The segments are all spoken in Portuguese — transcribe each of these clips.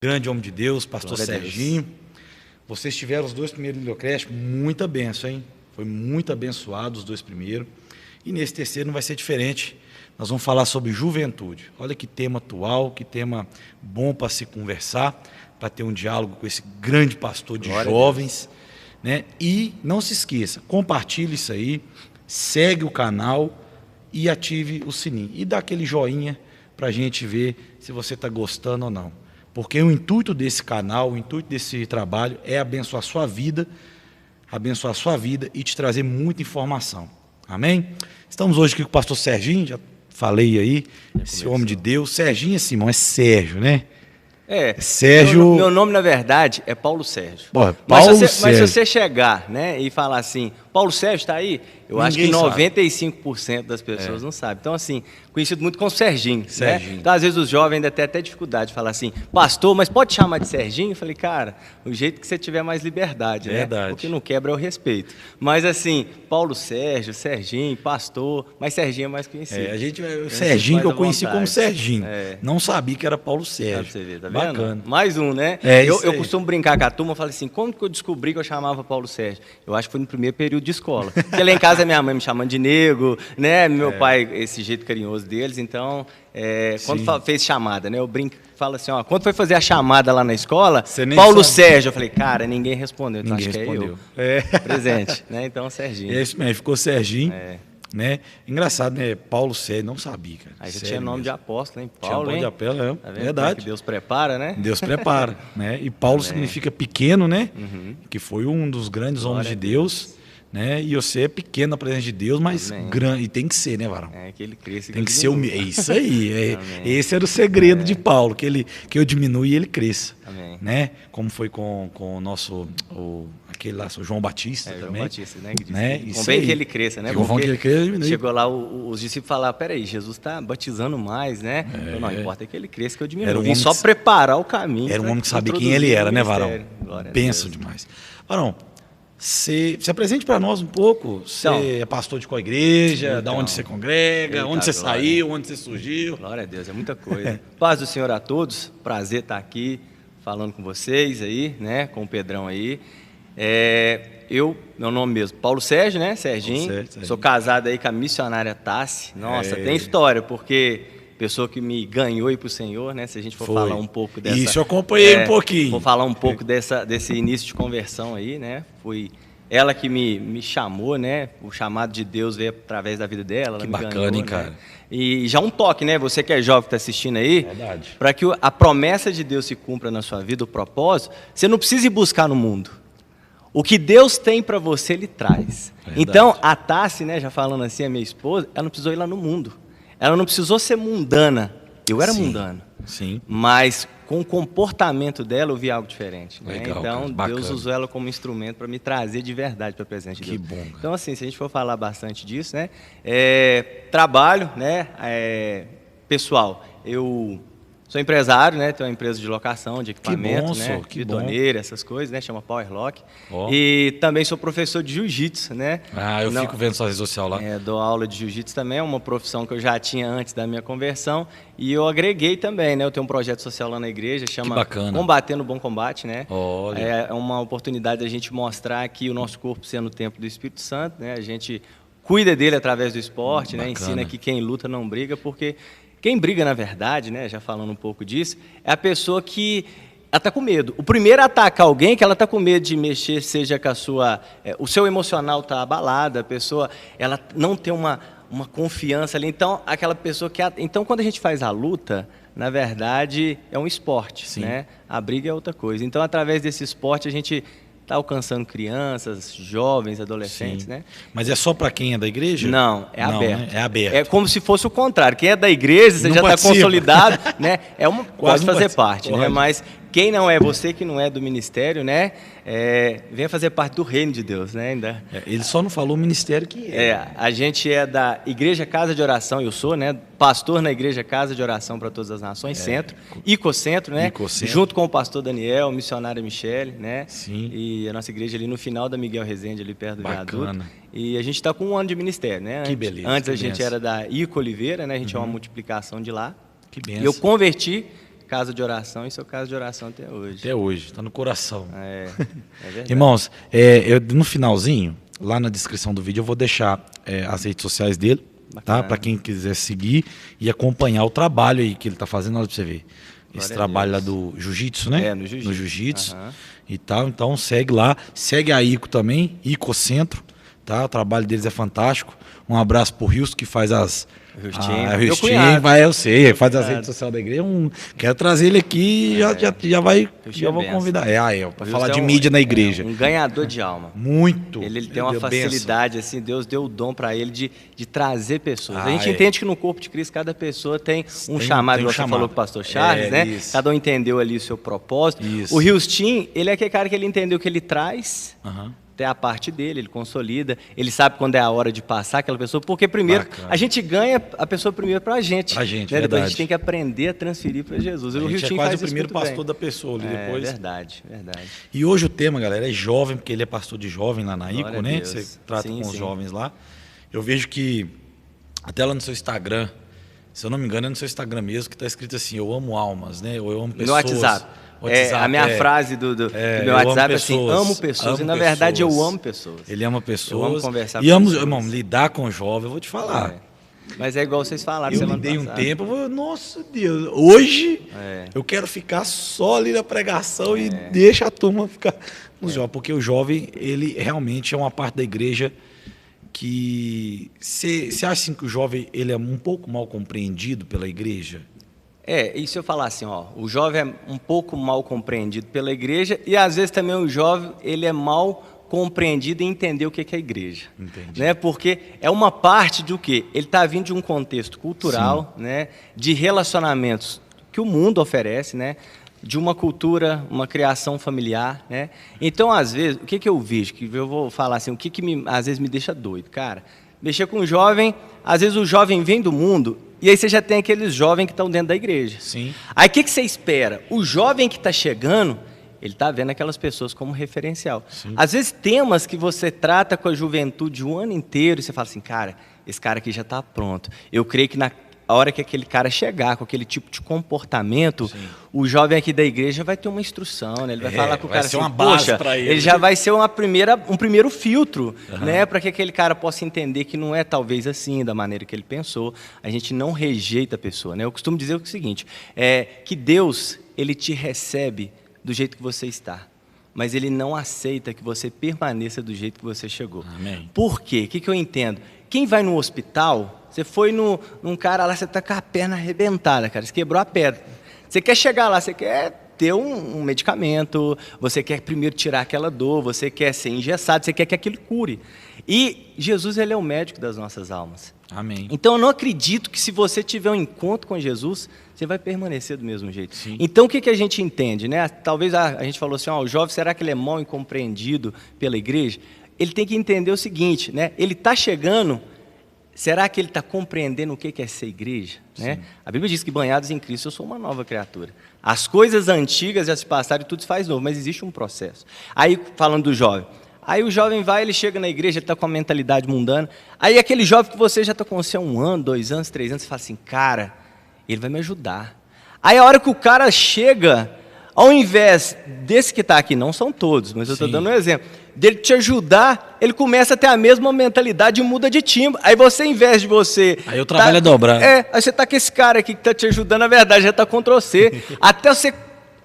grande homem de Deus, pastor Glória a Deus. Serginho. Vocês tiveram os 2 primeiros Lideocast, muita bênção, hein? Foi muito abençoado os 2 primeiros. E nesse terceiro não vai ser diferente. Nós vamos falar sobre juventude. Olha que tema atual, que tema bom para se conversar, para ter um diálogo com esse grande pastor de Glória a jovens, né? E não se esqueça, compartilhe isso aí, segue o canal e ative o sininho. E dá aquele joinha para a gente ver se você está gostando ou não. Porque o intuito desse canal, o intuito desse trabalho é abençoar a sua vida e te trazer muita informação. Amém? Estamos hoje aqui com o pastor Serginho, já falei aí, esse homem de Deus. Serginho é Simão, é Sérgio, né? Sérgio. Meu nome, na verdade, é Paulo Sérgio. Pô, Mas Paulo se Sérgio. você chegar, né, e falar assim, Paulo Sérgio está aí, eu acho que Ninguém sabe. 95% das pessoas não sabem. Então, assim, conhecido muito como Serginho. Serginho. Né? Então, às vezes, os jovens ainda têm até dificuldade de falar assim, pastor, mas pode chamar de Serginho? Eu falei, cara, o jeito que você tiver mais liberdade, Verdade. né? O que não quebra é o respeito. Mas, assim, Paulo Sérgio, Serginho, pastor, mas Serginho é mais conhecido. O Serginho que eu conheci como vontade. Serginho. Não sabia que era Paulo Pra Sérgio. você ver, tá vendo? Bacana. Mais um, né? Isso Eu aí. costumo brincar com a turma, eu falo assim, como que eu descobri que eu chamava Paulo Sérgio? Eu acho que foi no primeiro período de escola. Porque lá em casa minha mãe me chamando de nego, né? Meu pai, esse jeito carinhoso deles, então, quando fez chamada, né? Eu brinco, falo assim, ó, quando foi fazer a chamada lá na escola, Você nem Paulo sabe. Sérgio, eu falei, cara, ninguém respondeu, então Ninguém acho que respondeu. é eu. Presente, né? Então, Serginho. É isso mesmo, ficou Serginho. Né? Engraçado, né? Paulo Sérgio, não sabia, cara. Aí já Sério tinha nome mesmo. de apóstolo, hein? Tinha Paulo, nome hein? de apelo, Tá vendo como é verdade. que Deus prepara, né? Deus prepara, né? E Paulo significa pequeno, né? Que foi um dos grandes homens de Glória a Deus, né? E você é pequeno na presença de Deus, mas Amém. grande, e tem que ser, né, varão? É que ele cresce. Tem que ser humilde. É isso aí. Amém. Esse era o segredo de Paulo, que eu diminua e ele cresça. Amém. Né? Como foi com o nosso, aquele lá, o João Batista João também. Batista, né? Que disse Né? que Isso convém aí. que ele cresça, né? Convém Porque que ele cresça, diminui. chegou lá, os discípulos falaram, peraí, Jesus está batizando mais, né? Então, não, importa que ele cresça, que eu diminua. Era um Vim homem só que- preparar o caminho. Era um pra homem que sabia quem introduzir ele o era, né, varão? ministério. Glória a Benção Deus. demais. Varão, se apresente para nós um pouco. Você Então, é pastor de qual igreja? Da então, onde você congrega? eita Onde você glória. saiu? Onde você surgiu? Glória a Deus, é muita coisa. Paz do Senhor a todos, prazer estar aqui falando com vocês aí, né? Com o Pedrão aí. Meu nome mesmo, Paulo Sérgio, né? Serginho. Paulo Sérgio. Sou casado aí com a missionária Tassi. Nossa, tem história, porque pessoa que me ganhou aí pro Senhor, né? Se a gente for Foi. falar um pouco dessa... Isso eu acompanhei um pouquinho. Vou falar um pouco desse início de conversão aí, né? Foi ela que me chamou, né? O chamado de Deus veio através da vida dela. Que ela me bacana, ganhou, hein, né? cara? E já um toque, né? Você que é jovem, que está assistindo aí, Verdade. para que a promessa de Deus se cumpra na sua vida, o propósito, você não precisa ir buscar no mundo. O que Deus tem para você, Ele traz. Verdade. Então, a Tassi, né, já falando assim, a minha esposa, ela não precisou ir lá no mundo. Ela não precisou ser mundana. Eu era Sim. mundano. Sim. Mas com o comportamento dela eu vi algo diferente. Né? Legal, Então, cara, bacana. Deus usou ela como instrumento para me trazer de verdade para a presença de Que Deus. bom, cara. Então, assim, se a gente for falar bastante disso, né? Trabalho, né? Pessoal, eu sou empresário, né? Tenho uma empresa de locação de equipamento, bom, né? senhor, que bom. Bitoneira, essas coisas, né? Chama Powerlock. Ó. E também sou professor de jiu-jitsu, né? Eu Não- fico vendo sua rede social lá. Dou aula de jiu-jitsu também, é uma profissão que eu já tinha antes da minha conversão e eu agreguei também, né? Eu tenho um projeto social lá na igreja, chama bacana. Combatendo o Bom Combate, né? Olha. É uma oportunidade da gente mostrar que o nosso corpo sendo o templo do Espírito Santo, né? A gente cuida dele através do esporte, né? Bacana. Ensina que quem luta não briga, porque quem briga, na verdade, né? Já falando um pouco disso, é a pessoa que ela está com medo. O primeiro a atacar alguém que ela está com medo de mexer, seja com a sua... o seu emocional está abalado, a pessoa ela não tem uma confiança ali. Então, aquela pessoa que... Então, quando a gente faz a luta, na verdade, é um esporte, Sim. né? A briga é outra coisa. Então, através desse esporte, a gente está alcançando crianças, jovens, adolescentes, Sim. né? Mas é só para quem é da igreja? Não, é aberto. Né? É aberto. É como se fosse o contrário. Quem é da igreja, você Não já está participa. consolidado, né? Pode Quase não fazer participa. parte, né? Pode. Mas quem não é, você que não é do ministério, né? Venha fazer parte do reino de Deus, né? Ainda. Ele só não falou o ministério que é. A gente é da Igreja Casa de Oração, eu sou, né? Pastor na Igreja Casa de Oração para Todas as Nações, Centro, Icocentro, né? Icocentro. Junto com o pastor Daniel, missionária Michele, né? Sim. E a nossa igreja ali no final da Miguel Rezende, ali perto do Bacana. viaduto. E a gente está com 1 ano de ministério, né? Que beleza, Antes que a gente benção. era da Ico Oliveira, né? A gente é uma multiplicação de lá. Que E eu converti casa de oração e sou casa de oração até hoje. Até hoje, está no coração. É verdade. Irmãos, no finalzinho, lá na descrição do vídeo, eu vou deixar as redes sociais dele, tá? Para quem quiser seguir e acompanhar o trabalho aí que ele está fazendo, olha para você ver. Esse trabalho lá do jiu-jitsu, né? No jiu-jitsu. No jiu-jitsu e tal. Então segue lá. Segue a Ico também, Icocentro. Tá? O trabalho deles é fantástico. Um abraço pro Rilson, que faz as... Rilson, vai, eu sei, faz as redes sociais da igreja. Quero trazer ele aqui e já vou convidar. Para falar de mídia na igreja. Um ganhador de alma. Muito. Ele tem uma facilidade, assim, Deus deu o dom para ele de trazer pessoas. A gente entende que no corpo de Cristo cada pessoa tem um chamado, igual você falou com o pastor Charles, né? Isso. Cada um entendeu ali o seu propósito. Isso. O Rilson, ele é aquele cara que ele entendeu que ele traz... Até a parte dele, ele consolida, ele sabe quando é a hora de passar aquela pessoa, porque primeiro a gente ganha a pessoa primeiro para a gente. Né? Depois a gente tem que aprender a transferir para Jesus. A gente é quase o primeiro pastor da pessoa ali depois. Verdade. E hoje o tema, galera, é jovem, porque ele é pastor de jovem lá na ICO, né? Você trata com os jovens lá. Eu vejo que até lá no seu Instagram, se eu não me engano, é no seu Instagram mesmo, que está escrito assim, eu amo almas, né? Eu amo pessoas. No WhatsApp. A minha frase do meu WhatsApp é assim, amo pessoas. E na verdade eu amo pessoas. Ele ama pessoas. Eu amo conversar com pessoas. Irmão, lidar com jovem, eu vou te falar. Mas é igual vocês falaram. Eu lidei um tempo, nossa Deus, hoje eu quero ficar só ali na pregação e deixa a turma ficar nos jovens. Porque o jovem, ele realmente é uma parte da igreja que... Você acha assim, que o jovem ele é um pouco mal compreendido pela igreja? E se eu falar assim, o jovem é um pouco mal compreendido pela igreja e às vezes também o jovem ele é mal compreendido em entender o que é a igreja. Entendi. Né? Porque é uma parte do quê? Ele está vindo de um contexto cultural, né? De relacionamentos que o mundo oferece, né? De uma cultura, uma criação familiar, né? Então, às vezes, o que eu vejo? Que eu vou falar assim, o que às vezes me deixa doido, cara? Mexer com um jovem, às vezes o jovem vem do mundo e aí você já tem aqueles jovens que estão dentro da igreja. Sim. Aí o que você espera? O jovem que está chegando, ele está vendo aquelas pessoas como referencial. Sim. Às vezes temas que você trata com a juventude o ano inteiro e você fala assim, cara, esse cara aqui já está pronto. Eu creio que na hora que aquele cara chegar com aquele tipo de comportamento, o jovem aqui da igreja vai ter uma instrução, né? Ele vai falar com o cara assim, uma base poxa, ele. Ele já vai ser um primeiro filtro, né? Para que aquele cara possa entender que não é talvez assim, da maneira que ele pensou. A gente não rejeita a pessoa, né? Eu costumo dizer o seguinte, que Deus, ele te recebe do jeito que você está, mas ele não aceita que você permaneça do jeito que você chegou. Amém. Por quê? O que eu entendo? Quem vai no hospital... Você foi num cara lá, você está com a perna arrebentada, cara, você quebrou a perna. Você quer chegar lá, você quer ter um medicamento, você quer primeiro tirar aquela dor, você quer ser engessado, você quer que aquilo cure. E Jesus, ele é o médico das nossas almas. Amém. Então eu não acredito que se você tiver um encontro com Jesus, você vai permanecer do mesmo jeito. Sim. Então o que a gente entende, né? Talvez a gente falou assim, o jovem, será que ele é mal incompreendido pela igreja? Ele tem que entender o seguinte, né? Ele está chegando... Será que ele está compreendendo o que é ser igreja? Né? A Bíblia diz que banhados em Cristo eu sou uma nova criatura. As coisas antigas já se passaram e tudo se faz novo, mas existe um processo. Aí, falando do jovem. Aí o jovem vai, ele chega na igreja, ele está com a mentalidade mundana. Aí aquele jovem que você já está com você há 1 ano, 2 anos, 3 anos, você fala assim, cara, ele vai me ajudar. Aí a hora que o cara chega, ao invés desse que está aqui, não são todos, mas eu estou dando um exemplo, dele te ajudar, ele começa a ter a mesma mentalidade e muda de timbre. Aí você, em vez de você... Aí o trabalho é dobrado. Aí você está com esse cara aqui que está te ajudando, na verdade, já está contra você. Até você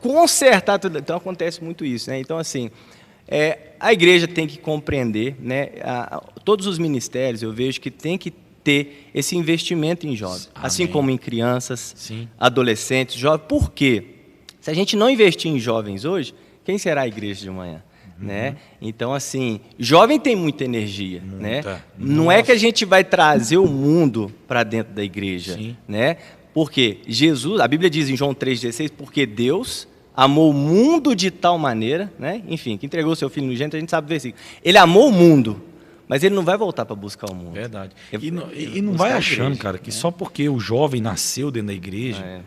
consertar tudo. Então, acontece muito isso, né? Então, assim, a igreja tem que compreender, né? Todos os ministérios, eu vejo que tem que ter esse investimento em jovens. Amém. Assim como em crianças, adolescentes, jovens. Por quê? Se a gente não investir em jovens hoje, quem será a igreja de amanhã? Né? Então, assim, jovem tem muita energia, né? Não é que a gente vai trazer o mundo para dentro da igreja, né? Porque Jesus, a Bíblia diz em João 3,16, porque Deus amou o mundo de tal maneira, né? Enfim, que entregou o seu filho unigênito, a gente sabe o versículo. Ele amou o mundo, mas ele não vai voltar para buscar o mundo. Verdade. E não vai achando, igreja, cara, que só porque o jovem nasceu dentro da igreja,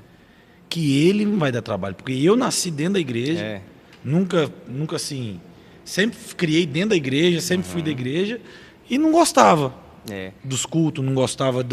que ele não vai dar trabalho. Porque eu nasci dentro da igreja, nunca assim... Sempre criei dentro da igreja, sempre fui da igreja e não gostava dos cultos, não gostava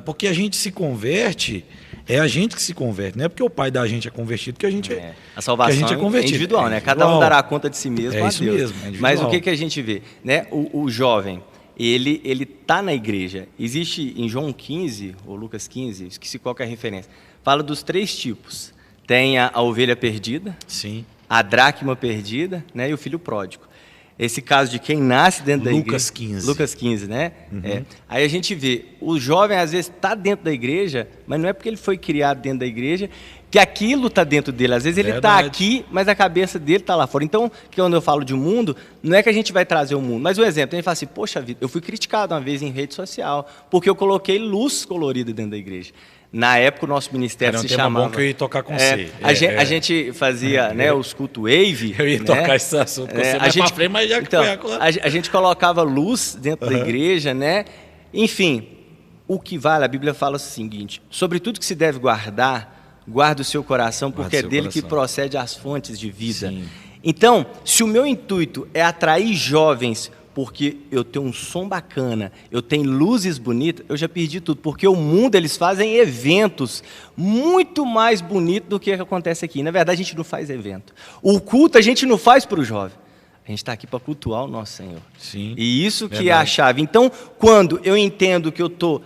porque a gente se converte É a gente que se converte, não é porque o pai da gente é convertido que a gente A salvação que a gente é convertido. individual, né? Cada um dará conta de si mesmo É a isso Deus. mesmo, é individual. Mas o que a gente vê? Né? O jovem, ele tá na igreja. Existe em João 15, ou Lucas 15, esqueci qual que é a referência, fala dos 3 tipos. Tem a ovelha perdida, Sim. a dracma perdida, né? E o filho pródigo. Esse caso de quem nasce dentro da igreja. Lucas 15. Lucas 15, né? Aí a gente vê, o jovem às vezes está dentro da igreja, mas não é porque ele foi criado dentro da igreja que aquilo está dentro dele. Às vezes ele está aqui, mas a cabeça dele está lá fora. Então, quando eu falo de mundo, não é que a gente vai trazer o mundo. Mas o exemplo, a gente fala assim, poxa vida, eu fui criticado uma vez em rede social, porque eu coloquei luz colorida dentro da igreja. Na época, o nosso ministério se chamava... bom que eu ia tocar com você. A gente fazia né, os cultos wave. Eu ia né? tocar esse assunto com você, mas pra frente, mas já que então, foi agora. a gente colocava luz dentro da igreja, né? Enfim, o que vale, a Bíblia fala o seguinte, sobre tudo que se deve guardar, guarda o seu coração, porque é dele que procede as fontes de vida. Sim. Então, se o meu intuito é atrair jovens porque eu tenho um som bacana, eu tenho luzes bonitas, eu já perdi tudo, porque o mundo, eles fazem eventos muito mais bonitos do que acontece aqui. Na verdade, a gente não faz evento. O culto a gente não faz para o jovem. A gente está aqui para cultuar o nosso Senhor. Sim, e isso que é a chave. Então, quando eu entendo que eu estou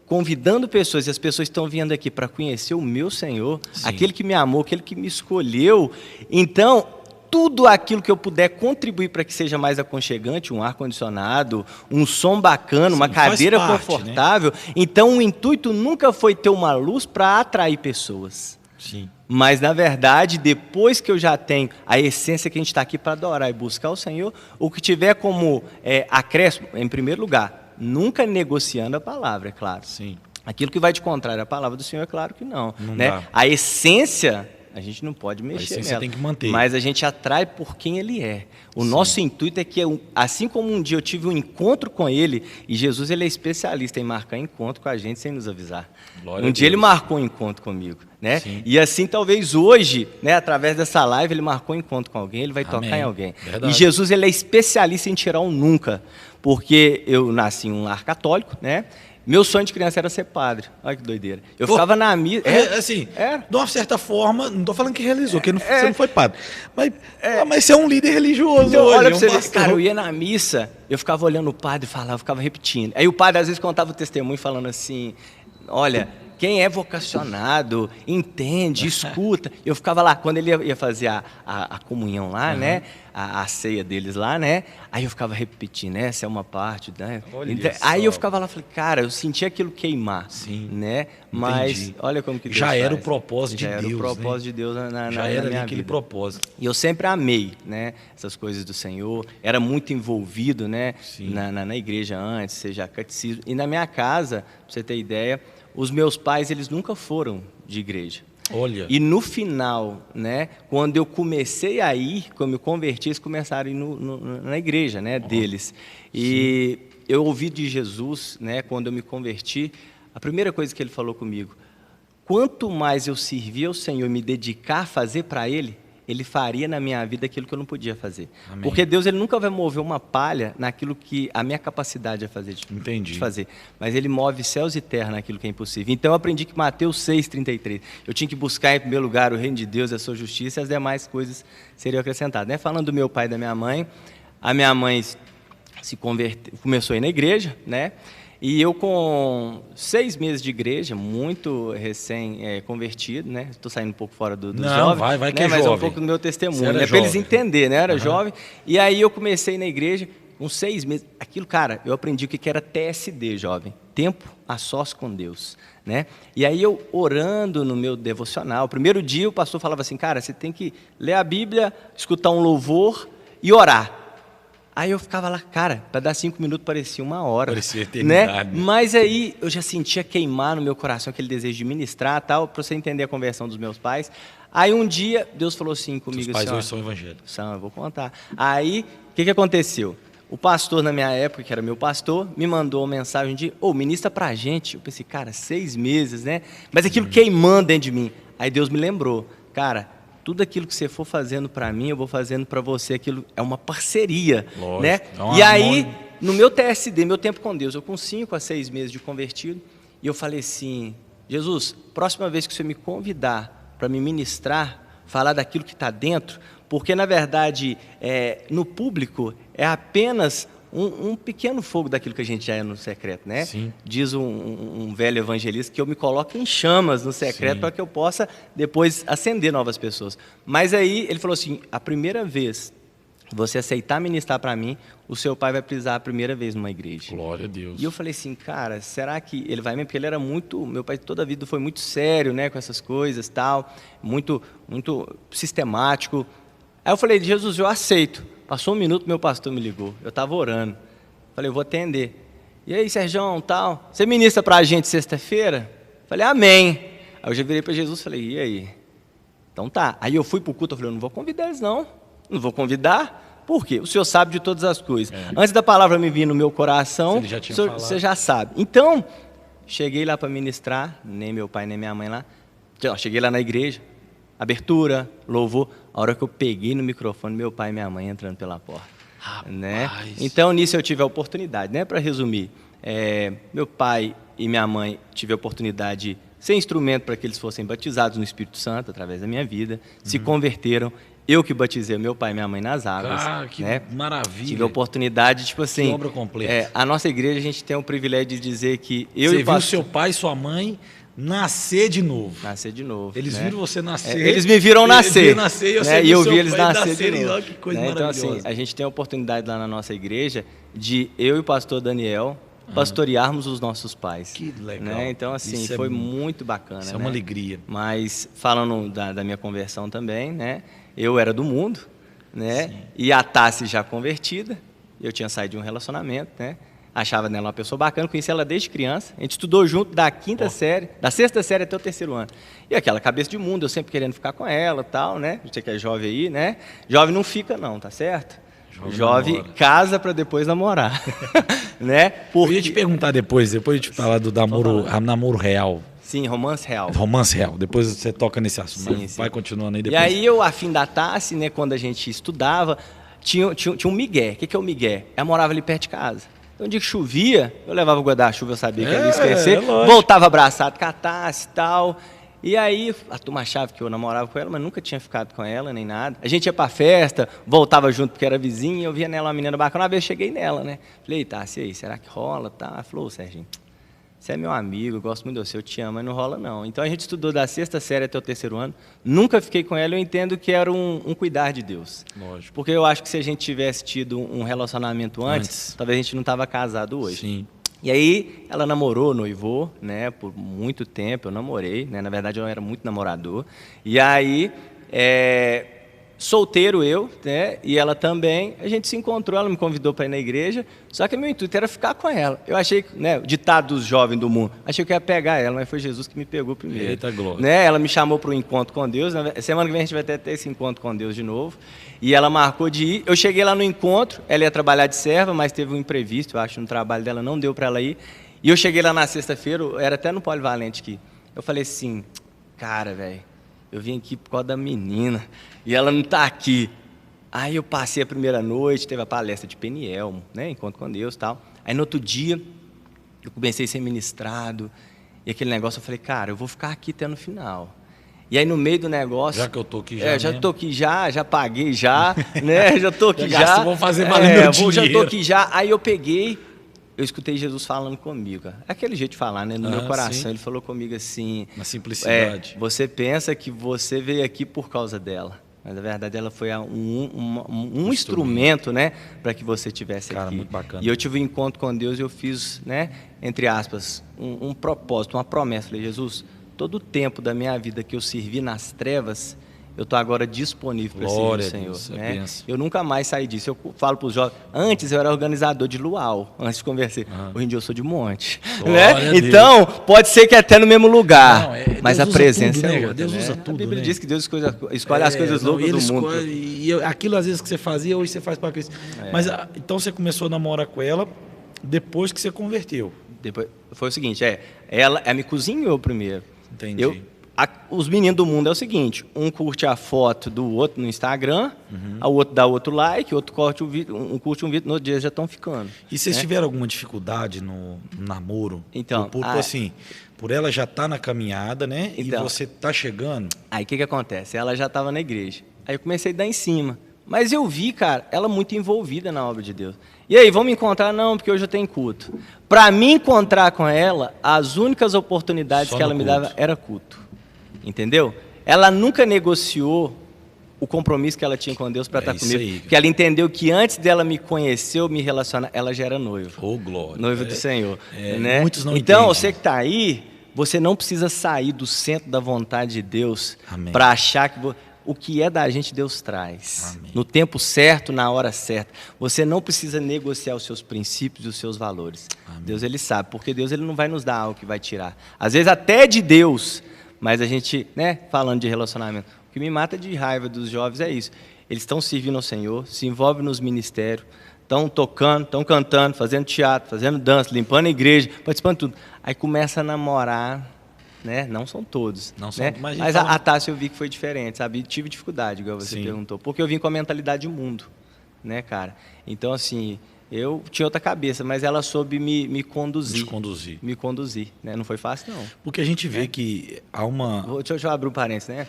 convidando pessoas, e as pessoas estão vindo aqui para conhecer o meu Senhor, aquele que me amou, aquele que me escolheu, então... tudo aquilo que eu puder contribuir para que seja mais aconchegante, um ar-condicionado, um som bacana, uma cadeira confortável. Né? Então, o intuito nunca foi ter uma luz para atrair pessoas. Sim. Mas, na verdade, depois que eu já tenho a essência que a gente está aqui para adorar e buscar o Senhor, o que tiver como acréscimo, em primeiro lugar, nunca negociando a palavra, é claro. Sim. Aquilo que vai de contrário à palavra do Senhor, é claro que não. Né? Dá. A essência... a gente não pode mexer nela, tem que manter. Mas a gente atrai por quem ele é. O nosso intuito é que, assim como um dia eu tive um encontro com ele, e Jesus ele é especialista em marcar encontro com a gente sem nos avisar. Glória um dia ele marcou um encontro comigo. Né? E assim, talvez hoje, né, através dessa live, ele marcou um encontro com alguém, ele vai tocar em alguém. Verdade. E Jesus ele é especialista em tirar um nunca. Porque eu nasci em um lar católico, né? Meu sonho de criança era ser padre. Olha que doideira. Eu ficava na missa... assim, de uma certa forma, não estou falando que realizou, porque você não foi padre. Mas você é um líder religioso então, hoje. Olha pra você ver, cara, eu ia na missa, eu ficava olhando o padre e falava, eu ficava repetindo. Aí o padre às vezes contava o testemunho falando assim, olha... quem é vocacionado, entende, escuta. Eu ficava lá, quando ele ia fazer a comunhão lá, né? A ceia deles lá, né? Aí eu ficava repetindo, essa é uma parte, né? Então, aí eu ficava lá, falei, cara, eu senti aquilo queimar, né? Mas olha como que Deus já era faz. o propósito de Deus, já era o propósito de Deus já era minha aquele vida. propósito. E eu sempre amei, né? Essas coisas do Senhor. Era muito envolvido, né? Na igreja antes, seja catecismo. E na minha casa, pra você ter ideia, os meus pais, eles nunca foram de igreja. Olha. E no final, né, quando eu comecei a ir, quando eu me converti, eles começaram a ir na igreja, né, deles. E eu ouvi de Jesus, né, quando eu me converti, a primeira coisa que ele falou comigo, quanto mais eu servir ao Senhor e me dedicar a fazer para Ele, Ele faria na minha vida aquilo que eu não podia fazer. Amém. Porque Deus ele nunca vai mover uma palha naquilo que a minha capacidade é fazer de fazer. Mas Ele move céus e terra naquilo que é impossível. Então eu aprendi que Mateus 6,33, eu tinha que buscar em primeiro lugar o reino de Deus, a sua justiça, e as demais coisas seriam acrescentadas. Né? Falando do meu pai e da minha mãe, a minha mãe se converteu, começou a ir na igreja, né? E eu com 6 meses de igreja, muito recém-convertido, né? Estou saindo um pouco fora do jovem. Vai né? que é mas jovem. É um pouco do meu testemunho, né? Para eles entenderem, né? Era jovem. E aí eu comecei na igreja, com 6 meses. Aquilo, cara, eu aprendi o que era TSD, jovem. Tempo a sós com Deus, né? E aí eu orando no meu devocional. Primeiro dia o pastor falava assim, cara, você tem que ler a Bíblia, escutar um louvor e orar. Aí eu ficava lá, cara, para dar 5 minutos parecia 1 hora. Parecia eternidade. Né? Mas aí eu já sentia queimar no meu coração aquele desejo de ministrar, tal, para você entender a conversão dos meus pais. Aí um dia Deus falou assim comigo. Os pais assim, hoje são evangélicos. São, eu vou contar. Aí, o que aconteceu? O pastor, na minha época, que era meu pastor, me mandou uma mensagem de, ministra pra gente. Eu pensei, cara, 6 meses, né? Mas aquilo queimando dentro de mim. Aí Deus me lembrou, cara, tudo aquilo que você for fazendo para mim, eu vou fazendo para você. Aquilo é uma parceria, lógico, né? E aí, no meu TSD, meu tempo com Deus, eu com 5 a 6 meses de convertido, e eu falei assim, Jesus, próxima vez que você me convidar para me ministrar, falar daquilo que está dentro, porque, na verdade, no público é apenas um pequeno fogo daquilo que a gente já é no secreto, né? Sim. Diz um velho evangelista que eu me coloco em chamas no secreto para que eu possa depois acender novas pessoas. Mas aí ele falou assim, a primeira vez que você aceitar ministrar para mim, o seu pai vai precisar a primeira vez numa igreja. Glória a Deus. E eu falei assim, cara, será que ele vai mesmo? Porque ele era meu pai toda a vida foi muito sério, né, com essas coisas, tal, muito sistemático. Aí eu falei, Jesus, eu aceito. Passou um minuto, meu pastor me ligou. Eu estava orando. Falei, eu vou atender. E aí, Serjão, tal, você ministra para a gente sexta-feira? Falei, amém. Aí eu já virei para Jesus e falei, e aí? Então tá. Aí eu fui para o culto, eu falei, eu não vou convidar eles não. Não vou convidar. Por quê? O Senhor sabe de todas as coisas. Antes da palavra me vir no meu coração, você já sabe. Então, cheguei lá para ministrar, nem meu pai, nem minha mãe lá. Cheguei lá na igreja, abertura, louvor. A hora que eu peguei no microfone, meu pai e minha mãe entrando pela porta. Né? Então, nisso eu tive a oportunidade, né? Para resumir, meu pai e minha mãe tive a oportunidade de ser instrumento para que eles fossem batizados no Espírito Santo através da minha vida, se converteram. Eu que batizei meu pai e minha mãe nas águas. Ah, que né? maravilha. Tive a oportunidade, tipo assim... Que obra completa. A nossa igreja, a gente tem o privilégio de dizer que você viu seu pai e sua mãe nascer de novo. Nascer de novo. Eles viram você nascer. Eles me viram nascer. E eu vi eles nascer de novo. Que coisa maravilhosa. Então, assim, a gente tem a oportunidade lá na nossa igreja de eu e o pastor Daniel pastorearmos os nossos pais. Que legal. Né? Então, assim, foi muito bacana. Isso é uma alegria. Mas, falando da minha conversão também, né? Eu era do mundo, né? E a Tassi já convertida. Eu tinha saído de um relacionamento, né? Achava nela uma pessoa bacana, conheci ela desde criança. A gente estudou junto da quinta série, da sexta série até o terceiro ano. E aquela cabeça de mundo, eu sempre querendo ficar com ela e tal, né? Você que é jovem aí, né? Jovem não fica não, tá certo? Jovem casa para depois namorar, né? Porque... Eu ia te perguntar depois de te falar do namoro real. Sim, romance real. Romance real. Depois você toca nesse assunto. Sim. Vai continuando aí depois. E aí eu, afim da Tassi, né? Quando a gente estudava, tinha um migué. O que é o migué? Ela morava ali perto de casa. Então, um dia que chovia, eu levava o guarda-chuva, eu sabia que ela ia esquecer. Voltava abraçado com a Tassi e tal. E aí, a turma achava que eu namorava com ela, mas nunca tinha ficado com ela, nem nada. A gente ia pra festa, voltava junto porque era vizinha, eu via nela uma menina bacana. Uma vez eu cheguei nela, né? Falei, Tassi, aí, será que rola? Tá. Ela falou, Serginho, você é meu amigo, eu gosto muito de você, eu te amo, mas não rola não. Então a gente estudou da sexta série até o terceiro ano, nunca fiquei com ela, eu entendo que era um cuidar de Deus. Lógico. Porque eu acho que se a gente tivesse tido um relacionamento antes, talvez a gente não estava casado hoje. Sim. E aí ela namorou, noivou, né, por muito tempo, eu namorei, né, na verdade eu era muito namorador. E aí, solteiro eu, né, e ela também, a gente se encontrou, ela me convidou para ir na igreja, só que meu intuito era ficar com ela. Eu achei, né, o ditado dos jovens do mundo, achei que eu ia pegar ela, mas foi Jesus que me pegou primeiro. Eita glória. Né, ela me chamou para um encontro com Deus, semana que vem a gente vai ter esse encontro com Deus de novo, e ela marcou de ir. Eu cheguei lá no encontro, ela ia trabalhar de serva, mas teve um imprevisto, eu acho, no trabalho dela, não deu para ela ir, e eu cheguei lá na sexta-feira, era até no Polivalente aqui, eu falei assim, cara, velho, eu vim aqui por causa da menina, e ela não está aqui. Aí eu passei a primeira noite, teve a palestra de Peniel, né, encontro com Deus e tal. Aí no outro dia, eu comecei a ser ministrado, e aquele negócio, eu falei, cara, eu vou ficar aqui até no final. E aí no meio do negócio... Já que eu tô aqui já já tô aqui já paguei já, né, já tô aqui já. Vamos fazer valer meu dinheiro. Já tô aqui já. Aí eu peguei, eu escutei Jesus falando comigo, cara. Aquele jeito de falar, né, no meu coração. Sim. Ele falou comigo assim... Na simplicidade. Você pensa que você veio aqui por causa dela. Mas, na verdade, ela foi um instrumento, né, para que você estivesse aqui. Muito bacana. E eu tive um encontro com Deus e eu fiz, né, entre aspas, um propósito, uma promessa. Falei, Jesus, todo o tempo da minha vida que eu servi nas trevas, eu estou agora disponível para servir o Senhor. Deus, né? Eu nunca mais saí disso. Eu falo para os jovens, antes eu era organizador de luau, antes de conversar. Hoje em dia eu sou de monte. Né? Então, pode ser que até no mesmo lugar, mas a presença tudo, é né? outra. Deus usa né? tudo. A Bíblia né? diz que Deus escolhe as coisas loucas do mundo. E aquilo às vezes que você fazia, hoje você faz para Cristo. Mas então você começou a namorar com ela depois que você converteu. Depois, foi o seguinte, ela me cozinhou primeiro. Entendi. os meninos do mundo é o seguinte, um curte a foto do outro no Instagram, o outro dá outro like, o outro curte um vídeo, no outro dia já estão ficando. E vocês tiveram alguma dificuldade no namoro? Então, assim, por ela já estar na caminhada, né? Então, e você tá chegando. Aí o que acontece? Ela já estava na igreja. Aí eu comecei a dar em cima. Mas eu vi, cara, ela muito envolvida na obra de Deus. E aí, vamos encontrar? Não, porque hoje eu tenho culto. Para me encontrar com ela, as únicas oportunidades que ela me dava era culto. Entendeu? Ela nunca negociou o compromisso que ela tinha com Deus para estar comigo. Aí, porque ela entendeu que antes dela me conhecer ou me relacionar, ela já era noiva. Oh, glória. Noiva do Senhor. Né? Muitos não então, entendem. você que está aí, você não precisa sair do centro da vontade de Deus para achar que... O que é da gente, Deus traz. Amém. No tempo certo, na hora certa. Você não precisa negociar os seus princípios e os seus valores. Amém. Deus, Ele sabe, porque Deus ele não vai nos dar algo que vai tirar. Às vezes até de Deus, mas a gente, né, falando de relacionamento, o que me mata de raiva dos jovens é isso. Eles estão servindo ao Senhor, se envolvem nos ministérios, estão tocando, estão cantando, fazendo teatro, fazendo dança, limpando a igreja, participando de tudo. Aí começa a namorar... Né? Não são todos. Não são, né? Mas a Tássia eu vi que foi diferente, sabe? Tive dificuldade, igual você perguntou. Porque eu vim com a mentalidade de mundo, né, cara? Então, assim, eu tinha outra cabeça, mas ela soube me conduzir. Me conduzir, né? Não foi fácil, não. Porque a gente vê que há uma... Deixa eu abrir um parênteses, né?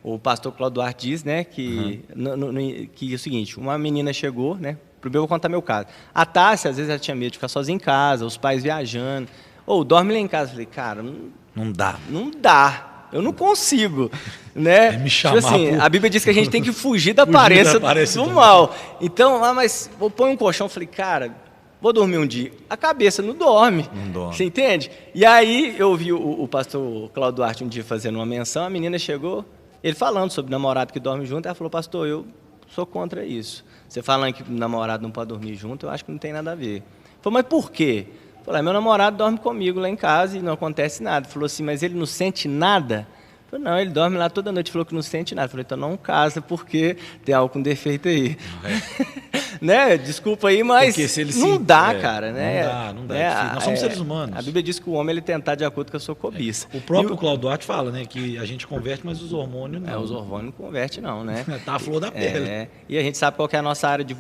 O pastor Cláudio Duarte diz, né, que é o seguinte, uma menina chegou, né? Primeiro eu vou contar meu caso. A Tássia, às vezes, ela tinha medo de ficar sozinha em casa, os pais viajando... dorme lá em casa. Eu falei, cara, não dá. Não dá. Eu não consigo. Né? Me chamar tipo assim, a Bíblia diz que a gente tem que fugir da aparência do mal. Então, mas vou pôr um colchão. Eu falei, cara, vou dormir um dia. A cabeça não dorme. Não dorme. Você entende? E aí eu vi o pastor Cláudio Duarte um dia fazendo uma menção. A menina chegou, ele falando sobre namorado que dorme junto. Ela falou, pastor, eu sou contra isso. Você falando que namorado não pode dormir junto, eu acho que não tem nada a ver. Eu falei, mas por quê? Falei, meu namorado dorme comigo lá em casa e não acontece nada. Falou assim, mas ele não sente nada? Falei, não, ele dorme lá toda noite. Falou que não sente nada. Falei, então não casa porque tem algo com defeito aí. Né? Desculpa aí, mas não dá, cara. Né? Não dá. Nós somos seres humanos. A Bíblia diz que o homem ele tentar de acordo com a sua cobiça. O próprio Cláudio Duarte fala, né, que a gente converte, mas os hormônios não. Os hormônios não convertem não, né? Tá a flor da pele. E a gente sabe qual que é a nossa área de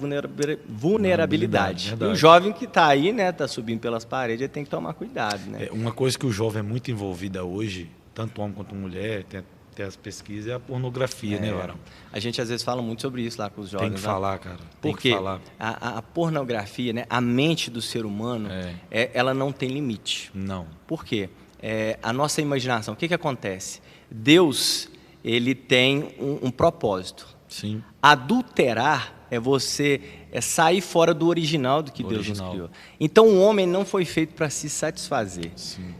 vulnerabilidade. E o jovem que está aí, né, tá subindo pelas paredes, ele tem que tomar cuidado, né? Uma coisa que o jovem é muito envolvido hoje, tanto homem quanto mulher, tem as pesquisas, é a pornografia, né, Varão? A gente às vezes fala muito sobre isso lá com os jovens. Tem que falar, cara. Porque a pornografia, né, a mente do ser humano, ela não tem limite. Não. Por quê? A nossa imaginação, o que acontece? Deus, ele tem um propósito. Sim. Adulterar é você sair fora do original do que Deus nos criou. Então, o homem não foi feito para se satisfazer.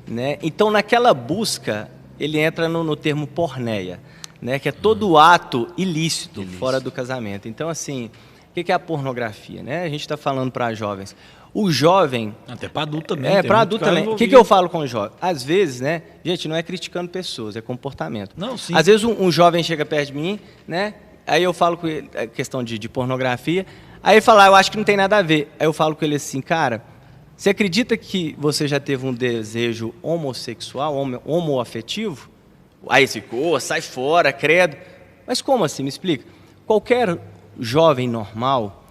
Né? Então, naquela busca, ele entra no termo porneia, né? Que é todo ato ilícito fora do casamento. Então, assim, o que é a pornografia? Né? A gente está falando para jovens. O jovem... Até para adulto também. Para adulto também. O que eu falo com o jovem? Às vezes, né? Gente, não é criticando pessoas, é comportamento. Não, sim. Às vezes um jovem chega perto de mim, né? Aí eu falo com ele, a questão de pornografia, aí ele fala, eu acho que não tem nada a ver. Aí eu falo com ele assim, cara, você acredita que você já teve um desejo homossexual, homoafetivo? Aí ele ficou, sai fora, credo. Mas como assim? Me explica. Qualquer jovem normal,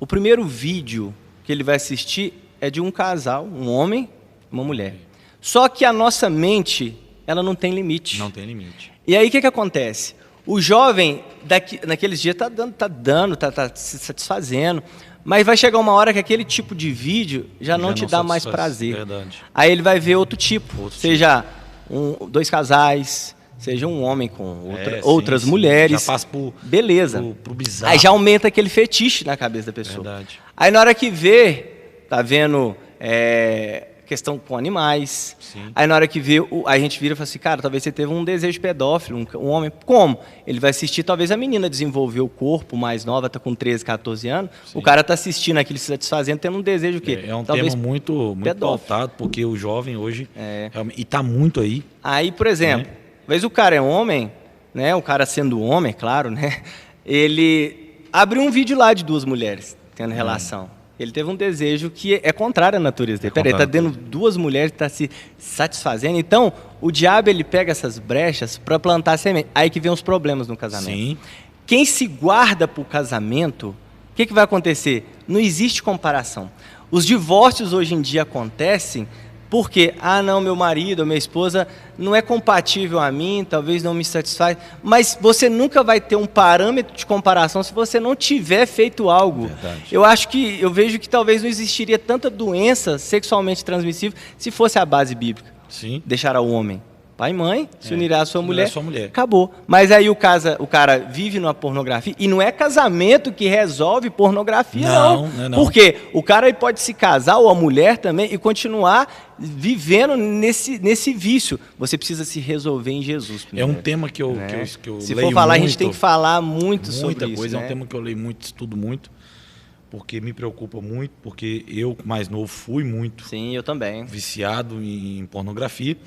o primeiro vídeo que ele vai assistir é de um casal, um homem e uma mulher. Só que a nossa mente, ela não tem limite. Não tem limite. E aí o que acontece? O jovem, naqueles dias, está se satisfazendo, mas vai chegar uma hora que aquele tipo de vídeo já não te dá mais prazer. Verdade. Aí ele vai ver outro tipo, seja dois casais, seja um homem com outras mulheres. Já passa beleza. Pro bizarro. Aí já aumenta aquele fetiche na cabeça da pessoa. Verdade. Aí na hora que vê, tá vendo... questão com animais. Sim. Aí na hora que vê, a gente vira e fala assim, cara, talvez você teve um desejo pedófilo, um homem. Como? Ele vai assistir, talvez a menina desenvolveu o corpo mais nova, tá com 13, 14 anos, o cara tá assistindo aquilo, se satisfazendo, tendo um desejo o quê? É um talvez tema muito pautado, porque o jovem hoje, e tá muito aí. Aí, por exemplo, às vezes o cara é homem, né, o cara sendo homem, claro, né, ele abre um vídeo lá de duas mulheres tendo relação. Ele teve um desejo que é contrário à natureza dele. Peraí, está dando duas mulheres que estão se satisfazendo. Então, o diabo ele pega essas brechas para plantar a semente. Aí que vem os problemas no casamento. Sim. Quem se guarda para o casamento, o que vai acontecer? Não existe comparação. Os divórcios hoje em dia acontecem porque, não, meu marido ou minha esposa não é compatível a mim, talvez não me satisfaz, mas você nunca vai ter um parâmetro de comparação se você não tiver feito algo. Verdade. Eu vejo que talvez não existiria tanta doença sexualmente transmissível se fosse a base bíblica. Sim. Deixar o homem, pai e mãe, se unirá à sua mulher, acabou. Mas aí o cara vive numa pornografia, e não é casamento que resolve pornografia, não. Porque o cara pode se casar, ou a mulher também, e continuar vivendo nesse vício. Você precisa se resolver em Jesus primeiro. É um tema que eu Se leio for falar, muito, a gente tem que falar muito sobre muita isso. coisa, né? É um tema que eu leio muito, estudo muito, porque me preocupa muito, porque eu, mais novo, fui muito Sim, eu também. viciado em pornografia,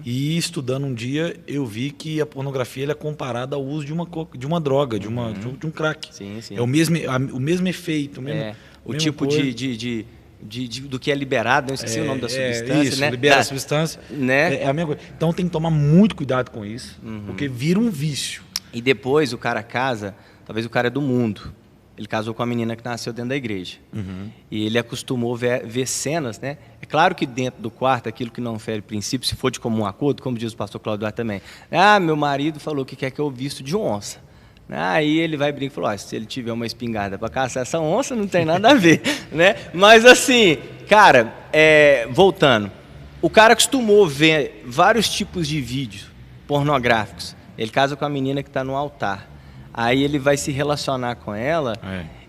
e estudando um dia eu vi que a pornografia ela é comparada ao uso de uma droga, de um crack. Sim, sim. É o mesmo efeito, o tipo do que é liberado, eu esqueci o nome da substância, isso, né? libera a substância, né? É a mesma coisa. Então tem que tomar muito cuidado com isso, porque vira um vício. E depois o cara casa, talvez o cara é do mundo. Ele casou com a menina que nasceu dentro da igreja. E ele acostumou ver cenas, né? É claro que dentro do quarto, aquilo que não fere princípio, se for de comum acordo, como diz o pastor Cláudio Duarte também. Meu marido falou que quer que eu visto de onça. Aí ele vai brincar e falou, se ele tiver uma espingarda para caçar essa onça, não tem nada a ver, né? Mas assim, cara, voltando. O cara acostumou ver vários tipos de vídeos pornográficos. Ele casa com a menina que está no altar. Aí ele vai se relacionar com ela,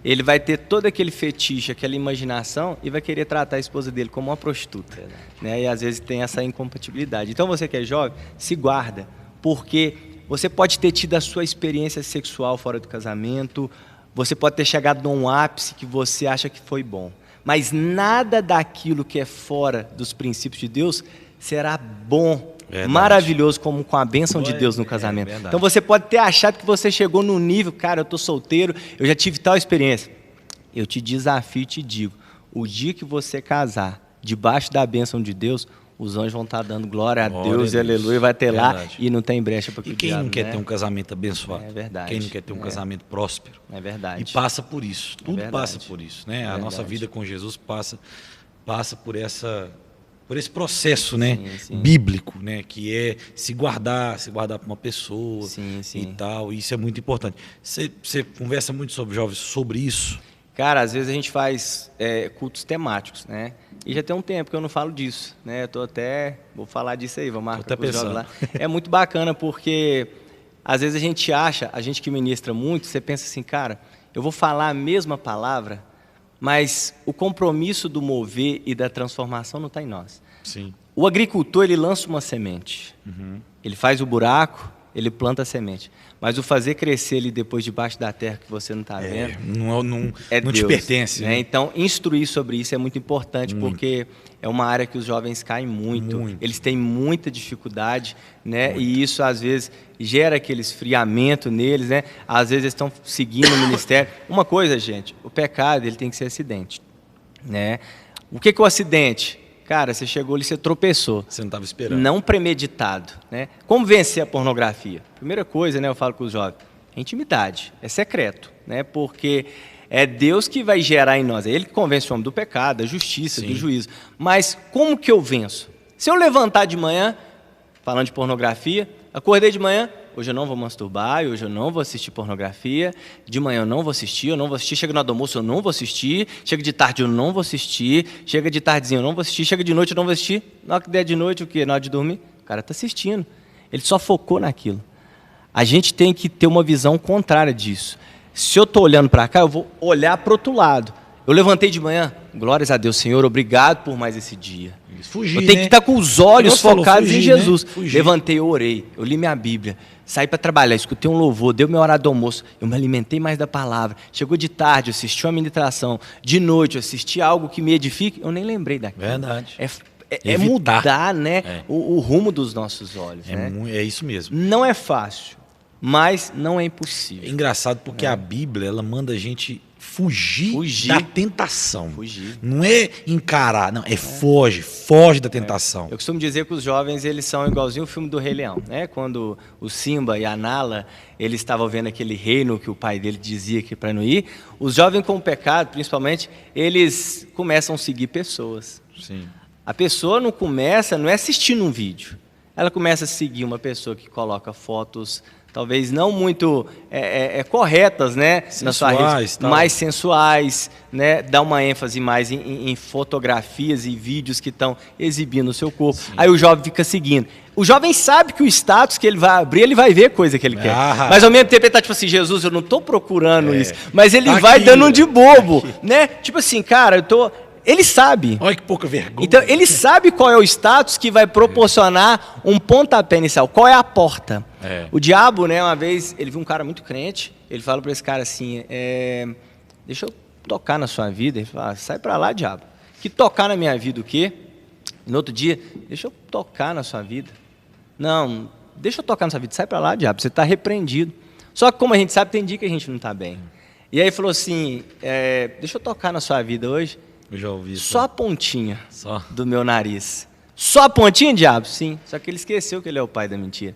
ele vai ter todo aquele fetiche, aquela imaginação e vai querer tratar a esposa dele como uma prostituta. Né? E às vezes tem essa incompatibilidade. Então você que é jovem, se guarda, porque você pode ter tido a sua experiência sexual fora do casamento, você pode ter chegado num ápice que você acha que foi bom, mas nada daquilo que é fora dos princípios de Deus será bom. Verdade. Maravilhoso como com a bênção de Deus no casamento. Então você pode ter achado que você chegou no nível, cara, eu tô solteiro, eu já tive tal experiência. Eu te desafio e te digo, o dia que você casar debaixo da bênção de Deus, os anjos vão estar dando glória a Deus e aleluia, vai ter lá e não tem brecha para que o quem diabo, não quer ter um casamento abençoado? É verdade. Quem não quer ter um casamento próspero? É verdade. E passa por isso, tudo passa por isso, né? A nossa vida com Jesus passa por esse processo, né, bíblico, né, que é se guardar para uma pessoa e tal. Isso é muito importante. Você conversa muito sobre jovens sobre isso? Cara, às vezes a gente faz cultos temáticos, né? E já tem um tempo que eu não falo disso, né? Vou falar disso aí, vou marcar com os jovens lá. É muito bacana porque às vezes a gente que ministra muito, você pensa assim, cara, eu vou falar a mesma palavra, mas o compromisso do mover e da transformação não está em nós. Sim. O agricultor, ele lança uma semente. Ele faz o buraco, ele planta a semente. Mas o fazer crescer ele depois debaixo da terra que você não está vendo... Não te pertence. Né? Então, instruir sobre isso é muito importante, porque é uma área que os jovens caem muito. Eles têm muita dificuldade, né? E isso, às vezes, gera aquele esfriamento neles, né? Às vezes, eles estão seguindo o ministério. Uma coisa, gente, o pecado ele tem que ser acidente. Né? O que é o acidente? Cara, você chegou ali, você tropeçou. Você não estava esperando. Não premeditado. Né? Como vencer a pornografia? Primeira coisa, né, eu falo com os jovens, é intimidade, é secreto. Né? Porque é Deus que vai gerar em nós. É Ele que convence o homem do pecado, da justiça, do juízo. Mas como que eu venço? Se eu levantar de manhã, falando de pornografia, acordei de manhã, hoje eu não vou masturbar, hoje eu não vou assistir pornografia, de manhã eu não vou assistir, chega no almoço eu não vou assistir, chega de tarde eu não vou assistir, chega de tardezinho eu não vou assistir, chega de noite eu não vou assistir, na hora que der de noite, o quê? Na hora de dormir, o cara está assistindo, ele só focou naquilo. A gente tem que ter uma visão contrária disso. Se eu estou olhando para cá, eu vou olhar para o outro lado. Eu levantei de manhã, glórias a Deus, Senhor, obrigado por mais esse dia. Eu tenho que estar com os olhos focados em Jesus. Né? Levantei, eu orei, eu li minha Bíblia, saí para trabalhar, escutei um louvor, deu meu horário do almoço, eu me alimentei mais da palavra. Chegou de tarde, eu assisti uma meditação, de noite eu assisti algo que me edifique, eu nem lembrei daquilo. Verdade. É mudar, né, o rumo dos nossos olhos. É isso mesmo. Não é fácil, mas não é impossível. É engraçado porque a Bíblia, ela manda a gente fugir da tentação. Fugir. Não é encarar, não, foge da tentação. Eu costumo dizer que os jovens, eles são igualzinho o filme do Rei Leão, né? Quando o Simba e a Nala, eles estavam vendo aquele reino que o pai dele dizia que para não ir, os jovens com o pecado, principalmente, eles começam a seguir pessoas. Sim. A pessoa não é assistindo um vídeo, ela começa a seguir uma pessoa que coloca fotos talvez não muito corretas, né, na sua rede, mais sensuais, né, dá uma ênfase mais em fotografias e vídeos que estão exibindo o seu corpo. Sim. Aí o jovem fica seguindo. O jovem sabe que o status que ele vai abrir, ele vai ver coisa que ele quer. Mas ao mesmo tempo ele está tipo assim, Jesus, eu não estou procurando isso. Mas ele vai dando um de bobo, né? Tipo assim, cara, Ele sabe. Olha que pouca vergonha. Então, ele sabe qual é o status que vai proporcionar um pontapé inicial. Qual é a porta? O diabo, né, uma vez, ele viu um cara muito crente, ele falou para esse cara assim, deixa eu tocar na sua vida. Ele falou, sai para lá, diabo. Que tocar na minha vida o quê? No outro dia, deixa eu tocar na sua vida. Não, deixa eu tocar na sua vida. Sai para lá, diabo, você está repreendido. Só que como a gente sabe, tem dia que a gente não está bem. E aí ele falou assim, deixa eu tocar na sua vida hoje. Eu já ouvi isso. Só a pontinha do meu nariz. Só a pontinha, diabo? Sim. Só que ele esqueceu que ele é o pai da mentira.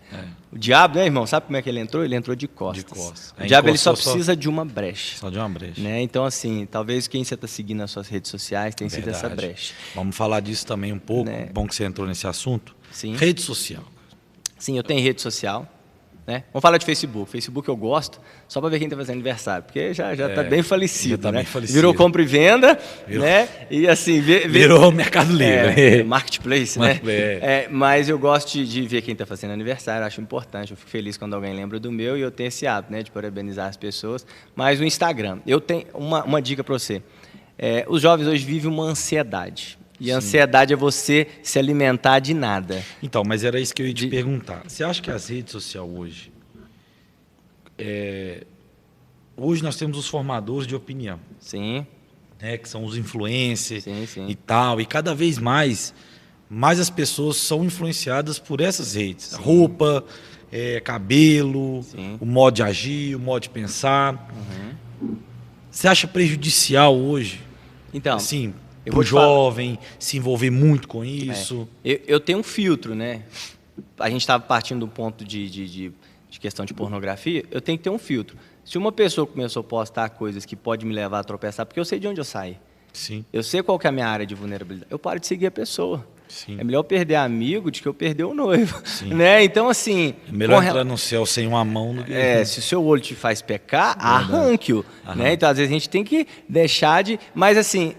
O diabo, né, irmão? Sabe como é que ele entrou? Ele entrou de costas. O diabo, ele só precisa de uma brecha. Só de uma brecha. Né? Então, assim, talvez quem você está seguindo nas suas redes sociais tenha sido essa brecha. Vamos falar disso também um pouco. Né? Bom que você entrou nesse assunto. Sim. Rede social. Sim, eu tenho rede social. Né? Vamos falar de Facebook. Facebook eu gosto só para ver quem está fazendo aniversário, porque já está bem falecido. Já tá, né? Bem falecido. Virou compra e venda, né? E assim virou Mercado Livre. Marketplace, né? Mas eu gosto de ver quem está fazendo aniversário, acho importante. Eu fico feliz quando alguém lembra do meu e eu tenho esse hábito, né, de parabenizar as pessoas. Mas o Instagram, eu tenho uma dica para você. Os jovens hoje vivem uma ansiedade. E a ansiedade é você se alimentar de nada. Então, mas era isso que eu ia te perguntar. Você acha que as redes sociais hoje... Hoje nós temos os formadores de opinião. Sim. Né, que são os influencers e tal. E cada vez mais as pessoas são influenciadas por essas redes. Sim. Roupa, cabelo, o modo de agir, o modo de pensar. Você acha prejudicial hoje? Então... Assim, para o jovem se envolver muito com isso? Eu tenho um filtro, né? A gente estava partindo do ponto de questão de pornografia, eu tenho que ter um filtro. Se uma pessoa começou a postar coisas que podem me levar a tropeçar, porque eu sei de onde eu saí. Sim. Eu sei qual que é a minha área de vulnerabilidade. Eu paro de seguir a pessoa. Sim. É melhor eu perder amigo do que eu perder o noivo. Né? Então, assim... É melhor entrar no céu sem uma mão do que... se o seu olho te faz pecar, arranque-o. Né? Então, às vezes, a gente tem que deixar de... Mas, assim...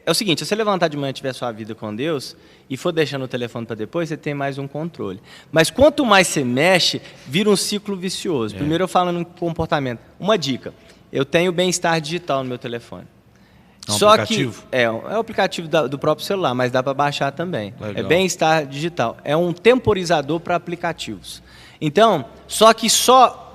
É o seguinte, se você levantar de manhã e tiver sua vida com Deus e for deixando o telefone para depois, você tem mais um controle. Mas quanto mais você mexe, vira um ciclo vicioso. Primeiro eu falo no comportamento. Uma dica, eu tenho bem-estar digital no meu telefone. Aplicativo? É o aplicativo do próprio celular, mas dá para baixar também. Legal. É bem-estar digital. É um temporizador para aplicativos. Então, só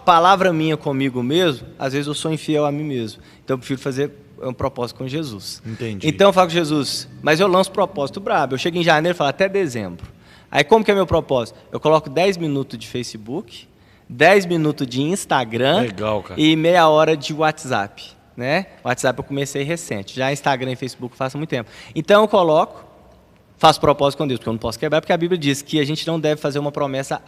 palavra minha comigo mesmo, às vezes eu sou infiel a mim mesmo. Então eu prefiro fazer um propósito com Jesus. Entendi. Então eu falo com Jesus, mas eu lanço propósito brabo. Eu chego em janeiro e falo até dezembro. Aí como que é meu propósito? Eu coloco 10 minutos de Facebook, 10 minutos de Instagram. Legal, cara. E meia hora de WhatsApp. Né? WhatsApp eu comecei recente. Já Instagram e Facebook eu faço há muito tempo. Então eu faço propósito com Deus, porque eu não posso quebrar, porque a Bíblia diz que a gente não deve fazer uma promessa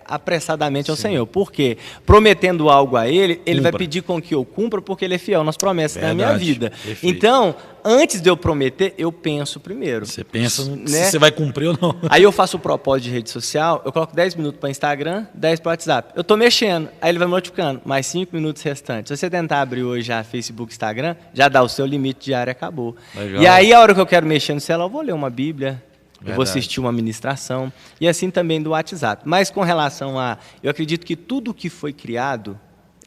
apressadamente ao Senhor. Por quê? Prometendo algo a Ele vai pedir com que eu cumpra, porque Ele é fiel nas promessas da minha vida. Perfeito. Então, antes de eu prometer, eu penso primeiro. Você pensa se você vai cumprir ou não. Aí eu faço o propósito de rede social, eu coloco 10 minutos para Instagram, 10 para WhatsApp. Eu estou mexendo, aí ele vai multiplicando, mais 5 minutos restantes. Se você tentar abrir hoje já Facebook, Instagram, já dá o seu limite diário e acabou. Legal. E aí, a hora que eu quero mexer no celular, eu vou ler uma Bíblia, eu vou assistir uma ministração, e assim também do WhatsApp. Mas com relação eu acredito que tudo que foi criado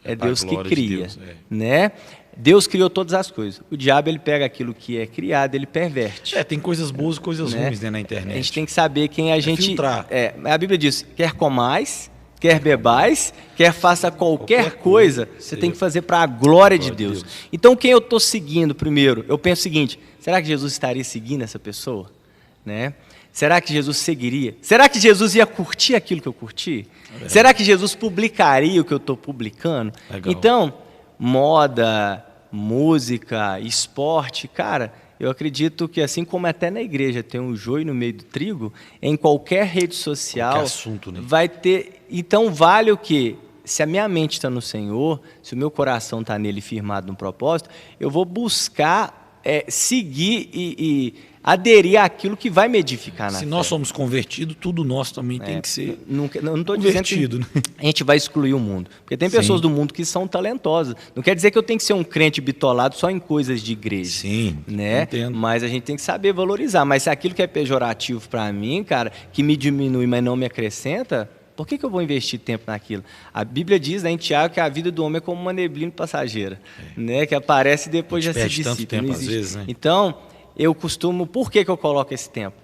é Deus que cria. Deus, né? Deus criou todas as coisas. O diabo, ele pega aquilo que é criado, ele perverte. Tem coisas boas e coisas ruins, né, na internet. A gente tem que saber quem a gente... filtrar. A Bíblia diz, quer comais, quer bebais, quer faça qualquer coisa, você tem que fazer para a glória de Deus. Então, quem eu estou seguindo primeiro? Eu penso o seguinte, será que Jesus estaria seguindo essa pessoa? Né? Será que Jesus seguiria? Será que Jesus ia curtir aquilo que eu curti? Será que Jesus publicaria o que eu estou publicando? Legal. Então, moda, música, esporte, cara, eu acredito que assim como até na igreja tem um joio no meio do trigo, em qualquer rede social Qualquer assunto, né? vai ter. Então vale o quê? Se a minha mente está no Senhor, se o meu coração está nele firmado no propósito, eu vou buscar seguir e aderir àquilo que vai me edificar na Se fé. nós somos convertidos, tudo nosso também tem que ser Não estou dizendo convertido, que né? a gente vai excluir o mundo. Porque tem pessoas do mundo que são talentosas. Não quer dizer que eu tenho que ser um crente bitolado só em coisas de igreja. Sim, Né? entendo. Mas a gente tem que saber valorizar. Mas se aquilo que é pejorativo para mim, cara, que me diminui, mas não me acrescenta, por que eu vou investir tempo naquilo? A Bíblia diz, né, em Tiago, que a vida do homem é como uma neblina passageira, né, que aparece e depois já se perde tanto dissipa. tempo, Não às existe. vezes, né? Então, eu costumo... Por que eu coloco esse tempo?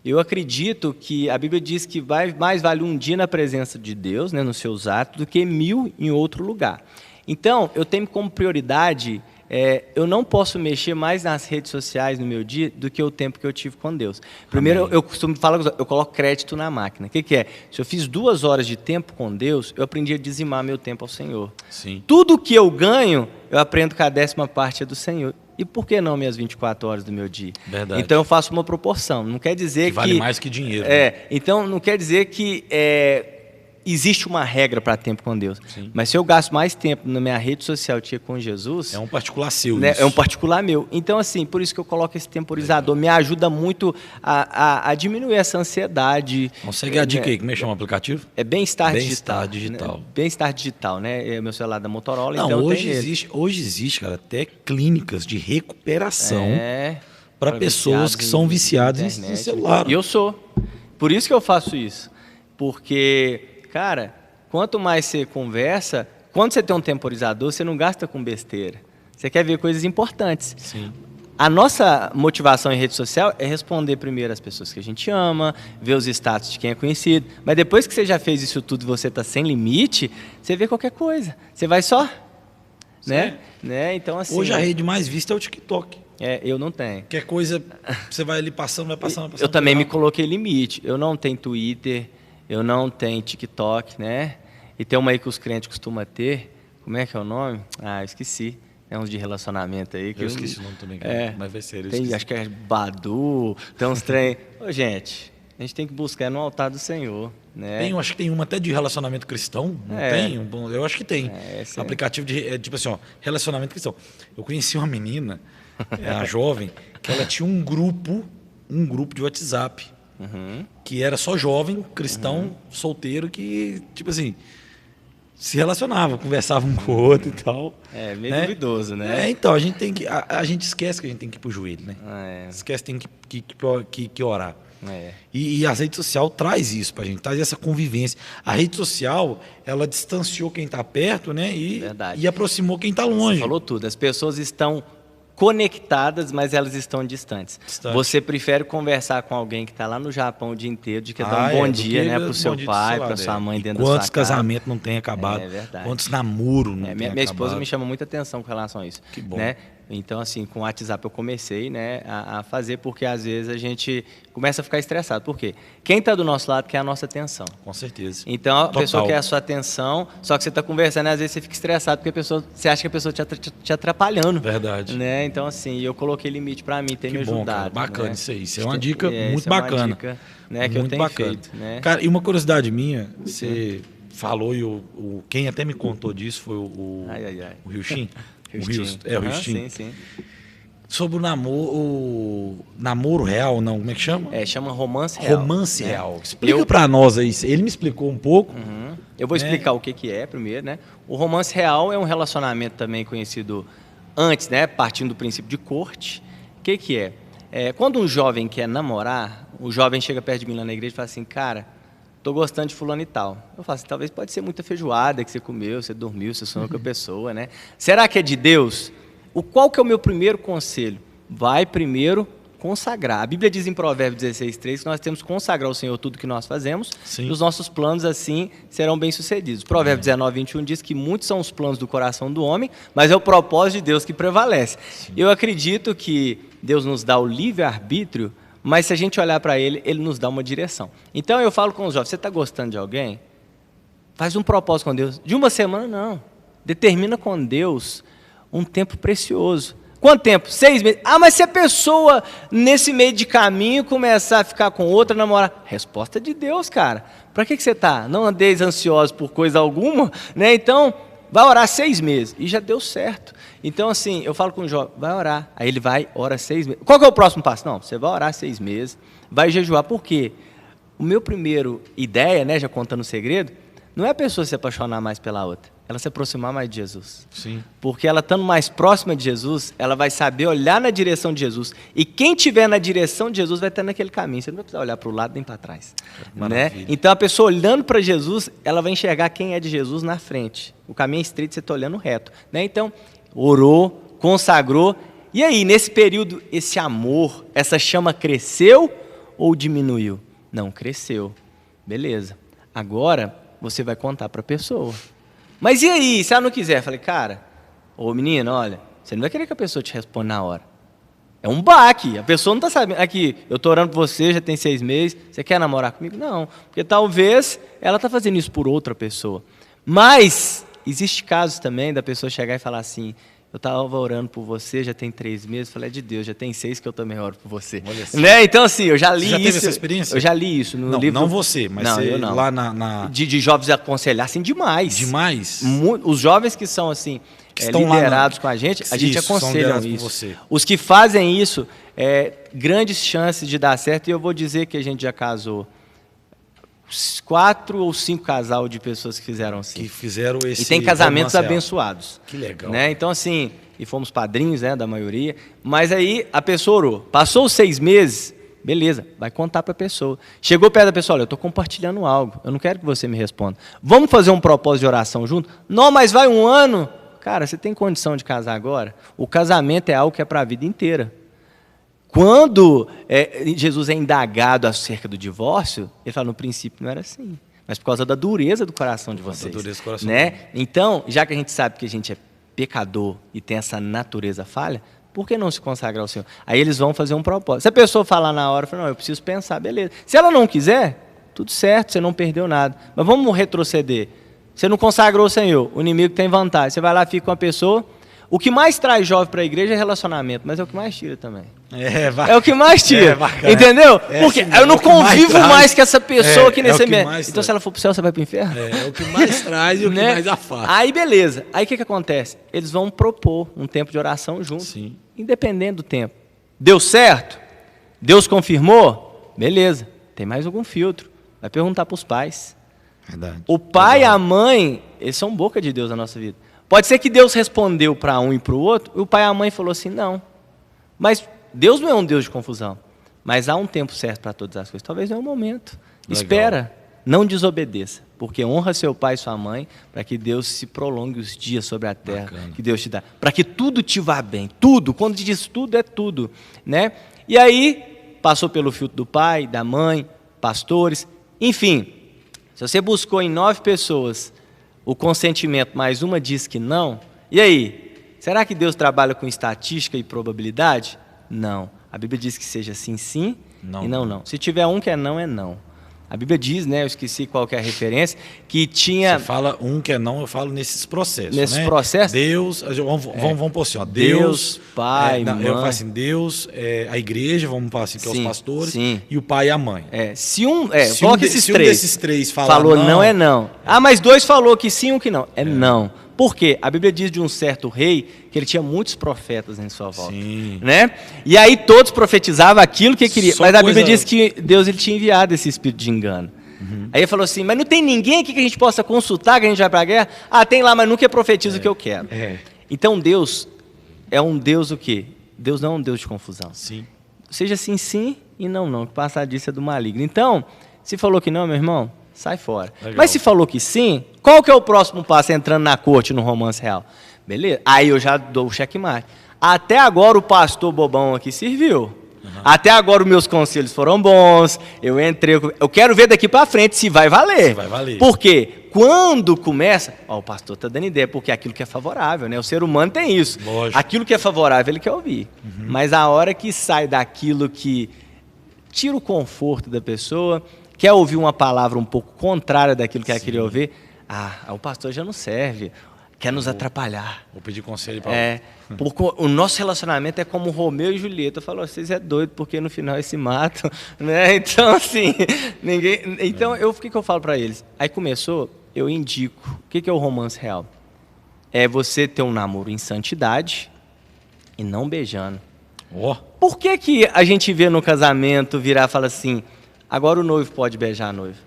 Eu acredito que a Bíblia diz que mais vale um dia na presença de Deus, né, nos seus atos, do que 1000 em outro lugar. Então, eu tenho como prioridade... eu não posso mexer mais nas redes sociais no meu dia do que o tempo que eu tive com Deus. Primeiro, eu costumo falar, eu coloco crédito na máquina. O que é? Se eu fiz 2 horas de tempo com Deus, eu aprendi a dizimar meu tempo ao Senhor. Sim. Tudo que eu ganho, eu aprendo que a 10ª parte é do Senhor. E por que não minhas 24 horas do meu dia? Verdade. Então eu faço uma proporção. Não quer dizer que... vale mais que dinheiro. Né? Então não quer dizer que... existe uma regra para tempo com Deus. Sim. Mas se eu gasto mais tempo na minha rede social que com Jesus... É um particular seu, né, isso. é um particular meu. Então, assim, por isso que eu coloco esse temporizador. Me ajuda muito a diminuir essa ansiedade. Consegue a dica aí, como é que chama o aplicativo? É Bem-Estar Bem-Estar Digital. Digital. Né? Bem-Estar Digital, né? É meu celular da Motorola, Não, então hoje tem existe, cara, até clínicas de recuperação para pra pessoas que são viciadas em celular. E eu sou. Por isso que eu faço isso. Porque, cara, quanto mais você conversa, quando você tem um temporizador, você não gasta com besteira. Você quer ver coisas importantes. Sim. A nossa motivação em rede social é responder primeiro às pessoas que a gente ama, ver os status de quem é conhecido. Mas depois que você já fez isso tudo e você está sem limite, você vê qualquer coisa. Você vai só. Né? Então, assim, Hoje a rede mais vista é o TikTok. eu não tenho. Qualquer coisa, você vai ali passando. Eu também me coloquei limite. Eu não tenho Twitter, eu não tenho TikTok, né? E tem uma aí que os crentes costumam ter. Como é que é o nome? Ah, eu esqueci. É uns de relacionamento aí. Que eu esqueci o nome também, mas vai ser. Acho que é Badu, tem uns trem. Ô, gente, a gente tem que buscar no altar do Senhor. Né? Acho que tem uma até de relacionamento cristão. Não tem? Eu acho que tem. Aplicativo de, tipo assim, ó, relacionamento cristão. Eu conheci uma menina, a jovem, que ela tinha um grupo de WhatsApp. Que era só jovem, cristão, solteiro, que, tipo assim, se relacionava, conversava um com o outro e tal. Meio duvidoso, né? Então, a gente tem que. A gente esquece que a gente tem que ir pro joelho, né? Esquece que tem que orar. E a rede social traz isso pra gente, traz essa convivência. A rede social, ela distanciou quem tá perto, né? E aproximou quem tá longe. Você falou tudo. As pessoas estão conectadas, mas elas estão distantes. Você prefere conversar com alguém que está lá no Japão o dia inteiro, de que dar um bom dia, né, para o seu pai, para sua mãe dentro da sua casa. Quantos casamentos não tem acabado? É verdade. Quantos namoros não tem acabado? Minha esposa me chama muita atenção com relação a isso. Que bom. Né? Então, assim, com o WhatsApp eu comecei, né, a fazer, porque às vezes a gente começa a ficar estressado. Por quê? Quem está do nosso lado quer a nossa atenção. Com certeza. Então, a pessoa quer a sua atenção, só que você está conversando e às vezes você fica estressado porque você acha que a pessoa está te atrapalhando. Verdade. Né? Então, assim, eu coloquei limite para mim, tem me ajudado. Cara, bacana, né? isso aí. Isso é uma dica muito bacana. Uma dica, né, que muito eu tenho bacana. feito. Né? Cara, e uma curiosidade minha, você falou e quem até me contou disso foi o Ryushin. O Ryushin. Sim. Sobre o namoro real, não, como é que chama? Chama romance real. Romance real. Explica pra nós aí. Ele me explicou um pouco. Eu vou explicar o que é primeiro, né? O romance real é um relacionamento também conhecido antes, né? Partindo do princípio de corte. O que é? Quando um jovem quer namorar, o jovem chega perto de mim lá na igreja e fala assim, cara, tô gostando de fulano e tal. Eu falo assim, talvez pode ser muita feijoada que você comeu, você dormiu, você sonhou com a pessoa, né? Será que é de Deus? Qual que é o meu primeiro conselho? Vai primeiro consagrar. A Bíblia diz em Provérbios 16:3 que nós temos que consagrar ao Senhor tudo que nós fazemos, e os nossos planos assim serão bem-sucedidos. Provérbios 19:21 diz que muitos são os planos do coração do homem, mas é o propósito de Deus que prevalece. Eu acredito que Deus nos dá o livre-arbítrio, mas se a gente olhar para Ele, Ele nos dá uma direção. Então eu falo com os jovens, você está gostando de alguém? Faz um propósito com Deus. De uma semana, não. Determina com Deus um tempo precioso. Quanto tempo? 6 meses. Ah, mas se a pessoa, nesse meio de caminho, começar a ficar com outra, namorar? Resposta de Deus, cara. Para que você está? Não andeis ansiosos por coisa alguma, né? Então, vai orar 6 meses. E já deu certo. Então, assim, eu falo com o jovem, vai orar. Aí ele vai, ora 6 meses. Qual que é o próximo passo? Não, você vai orar 6 meses, vai jejuar. Por quê? O meu primeiro ideia, né, já contando o segredo, não é a pessoa se apaixonar mais pela outra, ela se aproximar mais de Jesus. Sim. Porque ela estando mais próxima de Jesus, ela vai saber olhar na direção de Jesus. E quem estiver na direção de Jesus vai estar naquele caminho. Você não vai precisar olhar para o lado nem para trás. Né? Então a pessoa olhando para Jesus, ela vai enxergar quem é de Jesus na frente. O caminho é estreito, você está olhando reto. Né? Então, orou, consagrou. E aí, nesse período, esse amor, essa chama cresceu ou diminuiu? Não, cresceu. Beleza. Agora, você vai contar para a pessoa. Mas e aí, se ela não quiser? Eu falei, cara, ô menino, olha, você não vai querer que a pessoa te responda na hora. É um baque, a pessoa não está sabendo. Aqui, eu estou orando por você, já tem 6 meses, você quer namorar comigo? Não, porque talvez ela está fazendo isso por outra pessoa. Mas, existe casos também da pessoa chegar e falar assim, eu estava orando por você, já tem 3 meses, falei, é de Deus, já tem 6 que eu também oro por você. Né? Então, assim, eu já li isso. Você já teve essa experiência? Eu já li isso no livro. Não você, mas não, você eu não. lá na... De jovens aconselhar, assim, demais. Demais? Os jovens que são, assim, liderados com a gente aconselham isso. Os que fazem isso, grandes chances de dar certo, e eu vou dizer que a gente já casou 4 ou 5 casal de pessoas que fizeram assim. Que fizeram esse... E tem casamentos abençoados. Que legal. Né? Então, assim, e fomos padrinhos, né, da maioria. Mas aí a pessoa orou. Passou os 6 meses, beleza, vai contar para a pessoa. Chegou perto da pessoa, olha, eu estou compartilhando algo, eu não quero que você me responda. Vamos fazer um propósito de oração junto? Não, mas vai 1 ano. Cara, você tem condição de casar agora? O casamento é algo que é para a vida inteira. Quando Jesus é indagado acerca do divórcio, ele fala, no princípio não era assim, mas por causa da dureza do coração de vocês. Da dureza do coração. Né? Então, já que a gente sabe que a gente é pecador e tem essa natureza falha, por que não se consagrar ao Senhor? Aí eles vão fazer um propósito. Se a pessoa falar na hora, fala, não, eu preciso pensar, beleza. Se ela não quiser, tudo certo, você não perdeu nada. Mas vamos retroceder. Você não consagrou ao Senhor, o inimigo tem vantagem. Você vai lá, fica com a pessoa. O que mais traz jovem para a igreja é relacionamento, mas é o que mais tira também. É o que mais tira, entendeu? Porque assim, eu não convivo mais com essa pessoa aqui nesse ambiente. Então, se ela for para o céu, você vai para o inferno? É o que mais traz e o que mais afasta. Aí, beleza. Aí, o que acontece? Eles vão propor um tempo de oração junto, sim, independente do tempo. Deu certo? Deus confirmou? Beleza. Tem mais algum filtro. Vai perguntar para os pais. Verdade. O pai e a mãe, eles são boca de Deus na nossa vida. Pode ser que Deus respondeu para um e para o outro, e o pai e a mãe falou assim, não. Mas Deus não é um Deus de confusão. Mas há um tempo certo para todas as coisas. Talvez não é o momento. Legal. Espera, não desobedeça. Porque honra seu pai e sua mãe, para que Deus se prolongue os dias sobre a terra. Bacana. Que Deus te dá. Para que tudo te vá bem. Tudo. Quando diz tudo, é tudo. Né? E aí, passou pelo filtro do pai, da mãe, pastores. Enfim, se você buscou em 9 pessoas o consentimento, mas uma diz que não, e aí? Será que Deus trabalha com estatística e probabilidade? Não. A Bíblia diz que seja sim, sim, não, e não, não. Se tiver um que é não, é não. A Bíblia diz, né, eu esqueci qual que é a referência, que tinha... Você fala um que é não, eu falo nesses processos, nesses né? processos? Deus, vamos pôr assim, ó, Deus, pai, mãe... Eu falo assim, Deus, a igreja, vamos falar assim, que sim, é os pastores, sim, e o pai e a mãe. Se um desses três falou não, é não. Ah, mas 2 falou que sim, um que não. Não. Por quê? A Bíblia diz de um certo rei que ele tinha muitos profetas em sua volta. Sim. Né? E aí todos profetizavam aquilo que queria. Mas a Bíblia diz que Deus ele tinha enviado esse espírito de engano. Uhum. Aí ele falou assim, mas não tem ninguém aqui que a gente possa consultar, que a gente vai para a guerra? Ah, tem lá, mas nunca profetiza o que eu quero. Então Deus é um Deus o quê? Deus não é um Deus de confusão. Sim. Seja sim, sim e não, não. Que passar disso é do maligno. Então, se falou que não, meu irmão, sai fora. Legal. Mas se falou que sim, qual que é o próximo passo entrando na corte no romance real? Beleza? Aí eu já dou o checkmate. Até agora o pastor bobão aqui serviu. Uhum. Até agora os meus conselhos foram bons. Eu entrei. Eu quero ver daqui para frente se vai valer. Se vai valer. Por quê? Quando começa... o pastor está dando ideia, porque é aquilo que é favorável, né? O ser humano tem isso. Lógico. Aquilo que é favorável ele quer ouvir. Uhum. Mas a hora que sai daquilo que tira o conforto da pessoa... Quer ouvir uma palavra um pouco contrária daquilo que ela queria ouvir? O pastor já não serve. quer nos atrapalhar. Vou pedir conselho para Porque o nosso relacionamento é como Romeu e Julieta. Falou, vocês é doido, porque no final eles se matam, né? Então, assim, ninguém... Então, o que eu falo para eles? Aí começou, eu indico. O que é o romance real? É você ter um namoro em santidade e não beijando. Por que a gente vê no casamento virar e fala assim, agora o noivo pode beijar a noiva?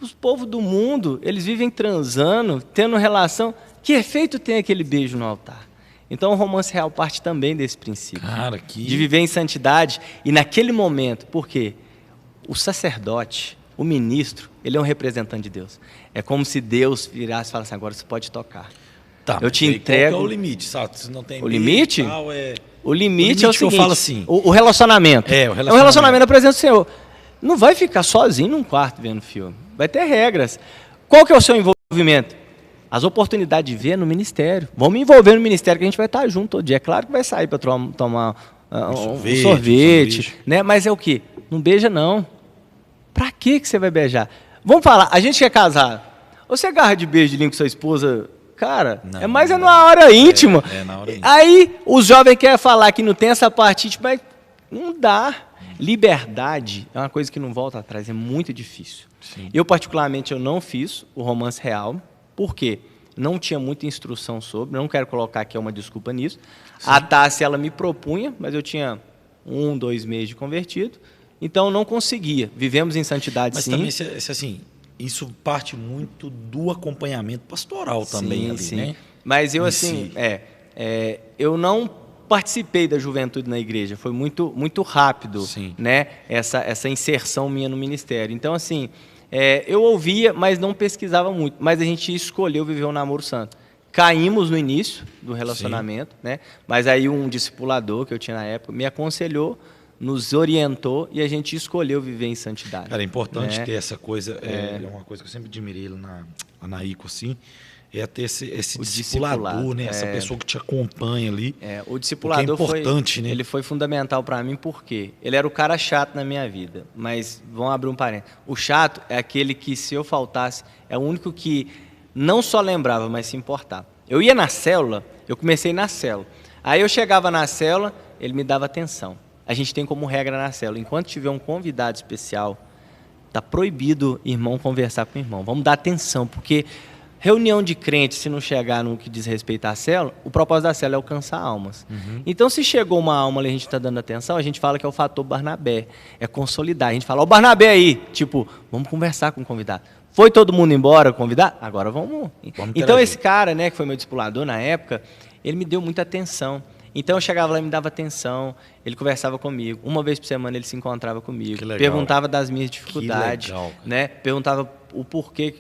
Os povos do mundo, eles vivem transando, tendo relação. Que efeito tem aquele beijo no altar? Então o romance real parte também desse princípio. Cara, de viver em santidade e naquele momento, por quê? O sacerdote, o ministro, ele é um representante de Deus. É como se Deus virasse e falasse assim, agora você pode tocar. Tá, eu te entrego. Qual que é o limite, sabe? Se não tem o limite? Tal, o limite é o seguinte, que eu falo assim. O relacionamento. É um relacionamento na presença do Senhor. Não vai ficar sozinho num quarto vendo filme. Vai ter regras. Qual que é o seu envolvimento? As oportunidades de ver no ministério. Vamos me envolver no ministério que a gente vai estar junto todo dia. É claro que vai sair para tomar um sorvete, né? Mas é o quê? Não beija não. Pra que você vai beijar? Vamos falar, a gente que é casado. Você agarra de beijo de língua com sua esposa, cara, não, é na hora íntima. Na hora íntima. Aí os jovens querem falar que não tem essa parte íntima, mas não dá. Liberdade é uma coisa que não volta atrás, é muito difícil. Sim. Eu, particularmente, eu não fiz o romance real. Por quê? Não tinha muita instrução sobre, não quero colocar aqui uma desculpa nisso. Sim. A Tássia, ela me propunha, mas eu tinha 1, 2 meses de convertido, então não conseguia. Vivemos em santidade, mas sim. Mas também, assim, isso parte muito do acompanhamento pastoral também, ali, sim. né? Mas eu, assim, eu não participei da juventude na igreja, foi muito rápido, sim, né? Essa inserção minha no ministério. Então, assim, eu ouvia, mas não pesquisava muito. Mas a gente escolheu viver um namoro santo. Caímos no início do relacionamento, sim, né? Mas aí um discipulador que eu tinha na época me aconselhou, nos orientou e a gente escolheu viver em santidade. Cara, é importante, né? ter essa coisa, é uma coisa que eu sempre admirei lá na ICO, assim, é ter esse discipulador, né? Essa pessoa que te acompanha ali. O discipulador é importante, né? Ele foi fundamental para mim porque ele era o cara chato na minha vida. Mas vamos abrir um parênteses. O chato é aquele que, se eu faltasse, é o único que não só lembrava, mas se importava. Eu ia na célula, eu comecei na célula. Aí eu chegava na célula, ele me dava atenção. A gente tem como regra na célula, enquanto tiver um convidado especial, está proibido irmão conversar com o irmão. Vamos dar atenção, porque reunião de crentes, se não chegar no que diz respeito à célula, o propósito da célula é alcançar almas. Uhum. Então, se chegou uma alma ali, a gente está dando atenção, a gente fala que é o fator Barnabé, é consolidar. A gente fala, ó, Barnabé aí, tipo, vamos conversar com o convidado. Foi todo mundo embora convidar? Agora vamos então, esse cara, né, que foi meu discipulador na época, ele me deu muita atenção. Então eu chegava lá e me dava atenção, ele conversava comigo, uma vez por semana ele se encontrava comigo, perguntava das minhas dificuldades, né? Perguntava o porquê,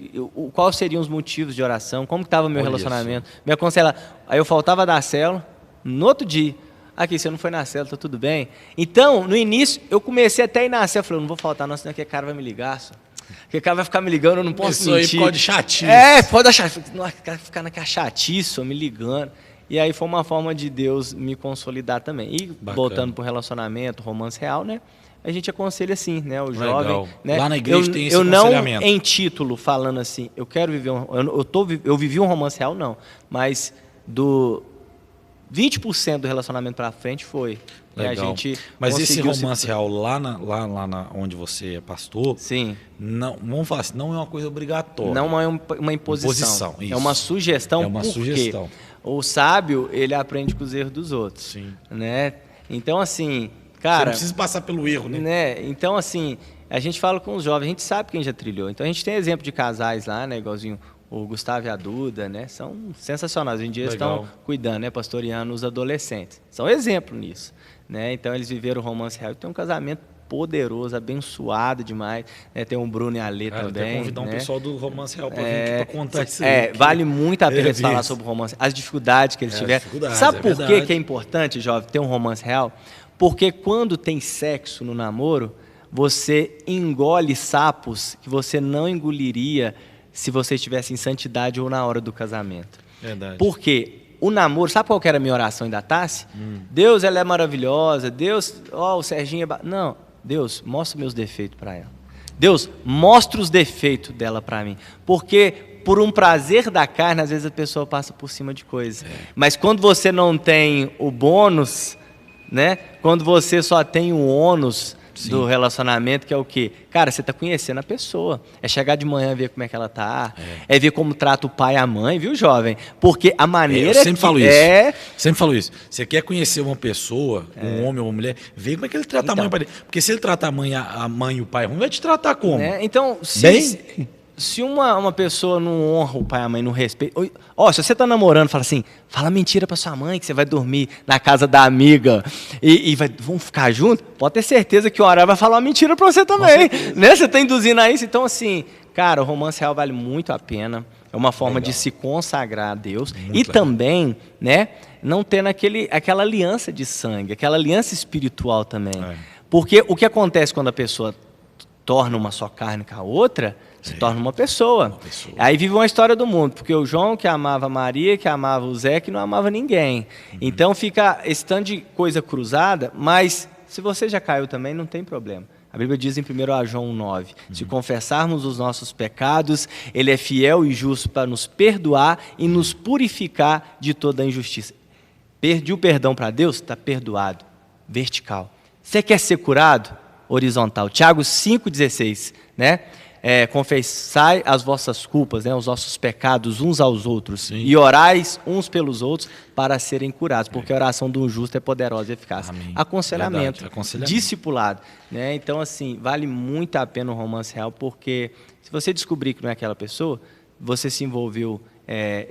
quais seriam os motivos de oração, como estava o meu relacionamento, me aconselhava. Aí eu faltava da célula, no outro dia, aqui, você não foi na célula, tá tudo bem? Então, no início, eu comecei até a ir na célula, falei, não vou faltar não, senão aquele cara vai me ligar, só. Porque o cara vai ficar me ligando, eu não posso mentir. Pode chatice. Pode achar, ficar naquela chatice, me ligando. E aí foi uma forma de Deus me consolidar também. E voltando para o relacionamento, romance real, né? A gente aconselha assim, né? O jovem, né? Lá na igreja tem esse aconselhamento. Não em título falando assim, eu quero viver eu vivi um romance real, não. Mas do 20% do relacionamento para frente foi. Legal. A gente mas esse romance real lá onde você é pastor, sim, não, vamos falar assim, não é uma coisa obrigatória. Não é uma imposição. Isso. É uma sugestão. É uma sugestão. O sábio, ele aprende com os erros dos outros. Sim. Né? Então, assim, cara... Você não precisa passar pelo erro, né? Então, assim, a gente fala com os jovens, a gente sabe quem já trilhou. Então, a gente tem exemplo de casais lá, né? Igualzinho o Gustavo e a Duda, né? São sensacionais. Hoje em dia eles estão cuidando, né? Pastoreando os adolescentes. São exemplo nisso. Né? Então, eles viveram o romance real e tem um casamento poderoso, abençoado demais, né? Tem o Bruno e a Lê também. Até convidar um pessoal do romance real para vir aqui para contar isso aí. Vale muito a pena falar sobre o romance, as dificuldades que eles tiveram. Sabe por que é importante, jovem, ter um romance real? Porque quando tem sexo no namoro, você engole sapos que você não engoliria se você estivesse em santidade ou na hora do casamento. Verdade. Por quê? O namoro, sabe qual que era a minha oração da Tassi? Deus, ela é maravilhosa. Deus, o Serginho é... Não, Deus, mostra meus defeitos para ela. Deus, mostra os defeitos dela para mim. Porque por um prazer da carne, às vezes a pessoa passa por cima de coisas. Mas quando você não tem o bônus, né? Quando você só tem o ônus do relacionamento, que é o quê? Cara, você está conhecendo a pessoa. É chegar de manhã e ver como é que ela tá. É ver como trata o pai e a mãe, viu, jovem? Porque a maneira eu sempre falo isso. Sempre falo isso. Você quer conhecer uma pessoa, um homem ou uma mulher, vê como é que ele trata a mãe. Porque se ele trata a mãe e o pai ruim, vai te tratar como? Então, se uma pessoa não honra o pai e a mãe, não respeita... se você tá namorando, fala assim, fala mentira pra sua mãe que você vai dormir na casa da amiga e vão ficar juntos, pode ter certeza que uma hora vai falar uma mentira pra você também. Né? Você tá induzindo a isso. Então, assim, cara, o romance real vale muito a pena. É uma forma de se consagrar a Deus. Muito legal. Também, né, não tendo aquela aliança de sangue, aquela aliança espiritual também. Porque o que acontece quando a pessoa torna uma só carne com a outra... se torna uma pessoa. Aí vive uma história do mundo, porque o João que amava Maria, que amava o Zé, que não amava ninguém. Então fica esse tanto de coisa cruzada, mas se você já caiu também, não tem problema. A Bíblia diz em 1 João 9, se confessarmos os nossos pecados, Ele é fiel e justo para nos perdoar e nos purificar de toda a injustiça. Pediu perdão para Deus? Está perdoado. Vertical. Você quer ser curado? Horizontal. Tiago 5,16, né? Confessai as vossas culpas, né, os vossos pecados uns aos outros. E orais uns pelos outros para serem curados, porque a oração de um justo é poderosa e eficaz. Aconselhamento, discipulado. Né? Então, assim, vale muito a pena o romance real, porque se você descobrir que não é aquela pessoa, você se envolveu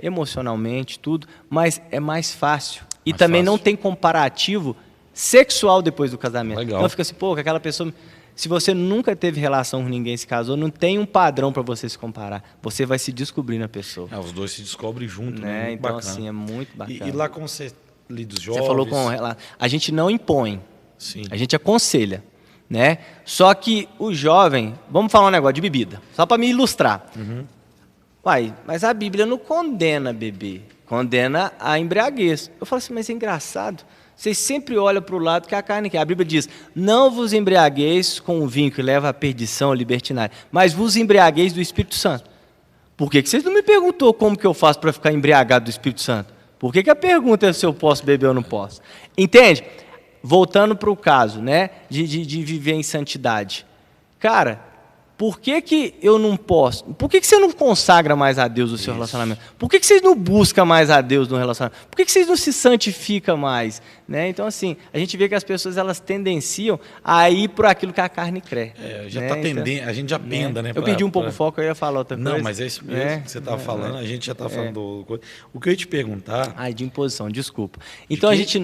emocionalmente, tudo, mas é mais fácil. E também não tem comparativo sexual depois do casamento. Então fica assim, pô, aquela pessoa... Se você nunca teve relação com ninguém, se casou, não tem um padrão para você se comparar. Você vai se descobrir na pessoa. Os dois se descobrem juntos, né? Então, bacana. Assim, é muito bacana. E lá com você, dos jovens... Você falou com ela. A gente não impõe. A gente aconselha. Né? Só que o jovem... Vamos falar um negócio de bebida. Só para me ilustrar. Mas a Bíblia não condena beber. Condena a embriaguez. Eu falo assim, mas é engraçado... Vocês sempre olham para o lado que a carne quer. A Bíblia diz, não vos embriagueis com o vinho que leva à perdição, à libertinagem, mas vos embriagueis do Espírito Santo. Por que vocês não me perguntou como que eu faço para ficar embriagado do Espírito Santo? Por que a pergunta é se eu posso beber ou não posso? Entende? Voltando para o caso, né, de viver em santidade. Cara, por que eu não posso? Por que você não consagra mais a Deus o seu relacionamento? Por que vocês não buscam mais a Deus no relacionamento? Por que vocês não se santificam mais? Né? Então, assim, a gente vê que as pessoas elas tendenciam a ir por aquilo que a carne quer. A gente já penda, né? Eu perdi um pouco o foco, eu ia falar outra coisa. Não, mas é isso mesmo que você estava falando, a gente já está falando o que eu ia te perguntar... De imposição, desculpa. Então, a gente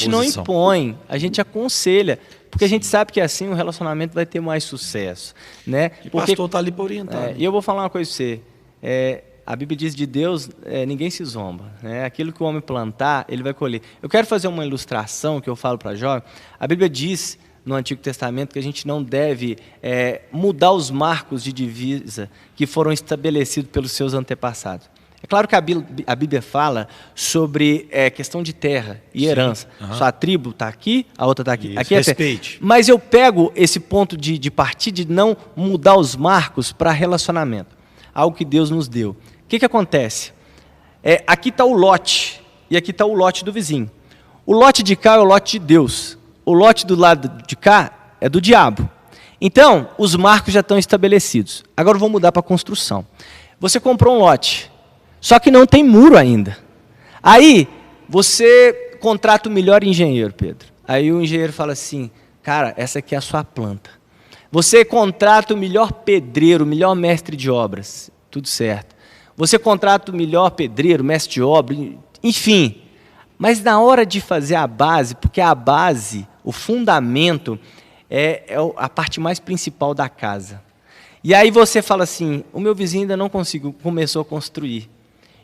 não impõe, a gente aconselha. Porque a gente sabe que assim o relacionamento vai ter mais sucesso. Né? E o pastor está ali para orientar. E eu vou falar uma coisa para você. A Bíblia diz de Deus, ninguém se zomba. Né? Aquilo que o homem plantar, ele vai colher. Eu quero fazer uma ilustração que eu falo para jovem. A Bíblia diz no Antigo Testamento que a gente não deve mudar os marcos de divisa que foram estabelecidos pelos seus antepassados. É claro que a Bíblia fala sobre questão de terra e herança. Sua tribo está aqui, a outra está aqui. Aqui é respeite. Mas eu pego esse ponto de partir de não mudar os marcos para relacionamento. Algo que Deus nos deu. O que acontece? Aqui está o lote e aqui está o lote do vizinho. O lote de cá é o lote de Deus. O lote do lado de cá é do diabo. Então, os marcos já estão estabelecidos. Agora eu vou mudar para a construção. Você comprou um lote. Só que não tem muro ainda. Aí, você contrata o melhor engenheiro, Pedro. Aí o engenheiro fala assim, cara, essa aqui é a sua planta. Você contrata o melhor pedreiro, o melhor mestre de obras. Tudo certo. Você contrata o melhor pedreiro, mestre de obras, enfim. Mas na hora de fazer a base, porque a base, o fundamento, é a parte mais principal da casa. E aí você fala assim, o meu vizinho ainda não começou a construir.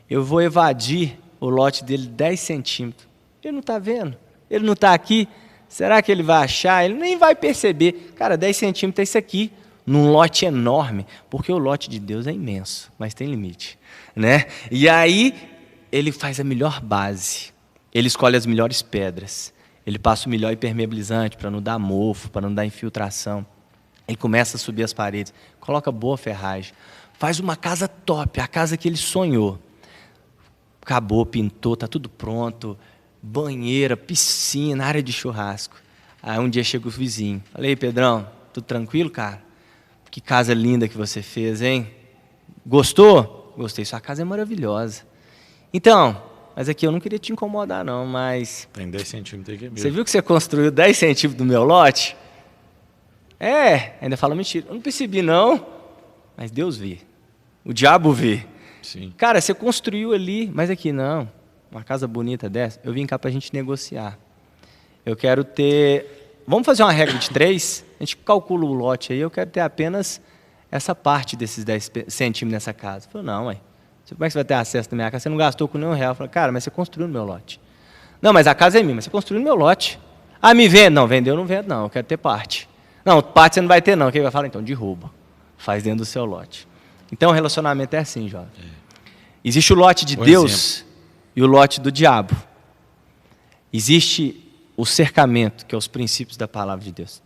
Eu vou evadir o lote dele 10 centímetros. Ele não está vendo? Ele não está aqui? Será que ele vai achar? Ele nem vai perceber. Cara, 10 centímetros é isso aqui, num lote enorme. Porque o lote de Deus é imenso, mas tem limite. Né? E aí, ele faz a melhor base. Ele escolhe as melhores pedras. Ele passa o melhor impermeabilizante para não dar mofo, para não dar infiltração. Ele começa a subir as paredes. Coloca boa ferragem. faz uma casa top, a casa que ele sonhou. Acabou, pintou, tá tudo pronto, banheira, piscina, área de churrasco. Aí um dia chega o vizinho, falei, Pedrão, tudo tranquilo, cara? Que casa linda que você fez, hein? Gostou? Gostei, sua casa é maravilhosa. Então, mas aqui eu não queria te incomodar não, mas... Tem 10 centímetros aqui mesmo. Você viu que você construiu 10 centímetros do meu lote? Ainda fala mentira. Eu não percebi não, mas Deus vê. O diabo vê. Sim. Cara, você construiu ali, mas aqui não. Uma casa bonita dessa, eu vim cá pra gente negociar. Eu quero ter... Vamos fazer uma regra de 3? A gente calcula o lote aí, eu quero ter apenas essa parte desses 10 centímetros nessa casa. Eu falei, não, ué. Como é que você vai ter acesso na minha casa? Você não gastou com nenhum real. Eu falei, cara, mas você construiu no meu lote. Não, mas a casa é minha, mas você construiu no meu lote. Ah, me vende? Não, vendeu, não vendo, não. Eu quero ter parte. Não, parte você não vai ter, não. Quem vai falar? Então, derruba. Faz dentro do seu lote. Então, o relacionamento é assim, jovem. Existe o lote de Deus e o lote do diabo. Existe o cercamento, que é os princípios da palavra de Deus.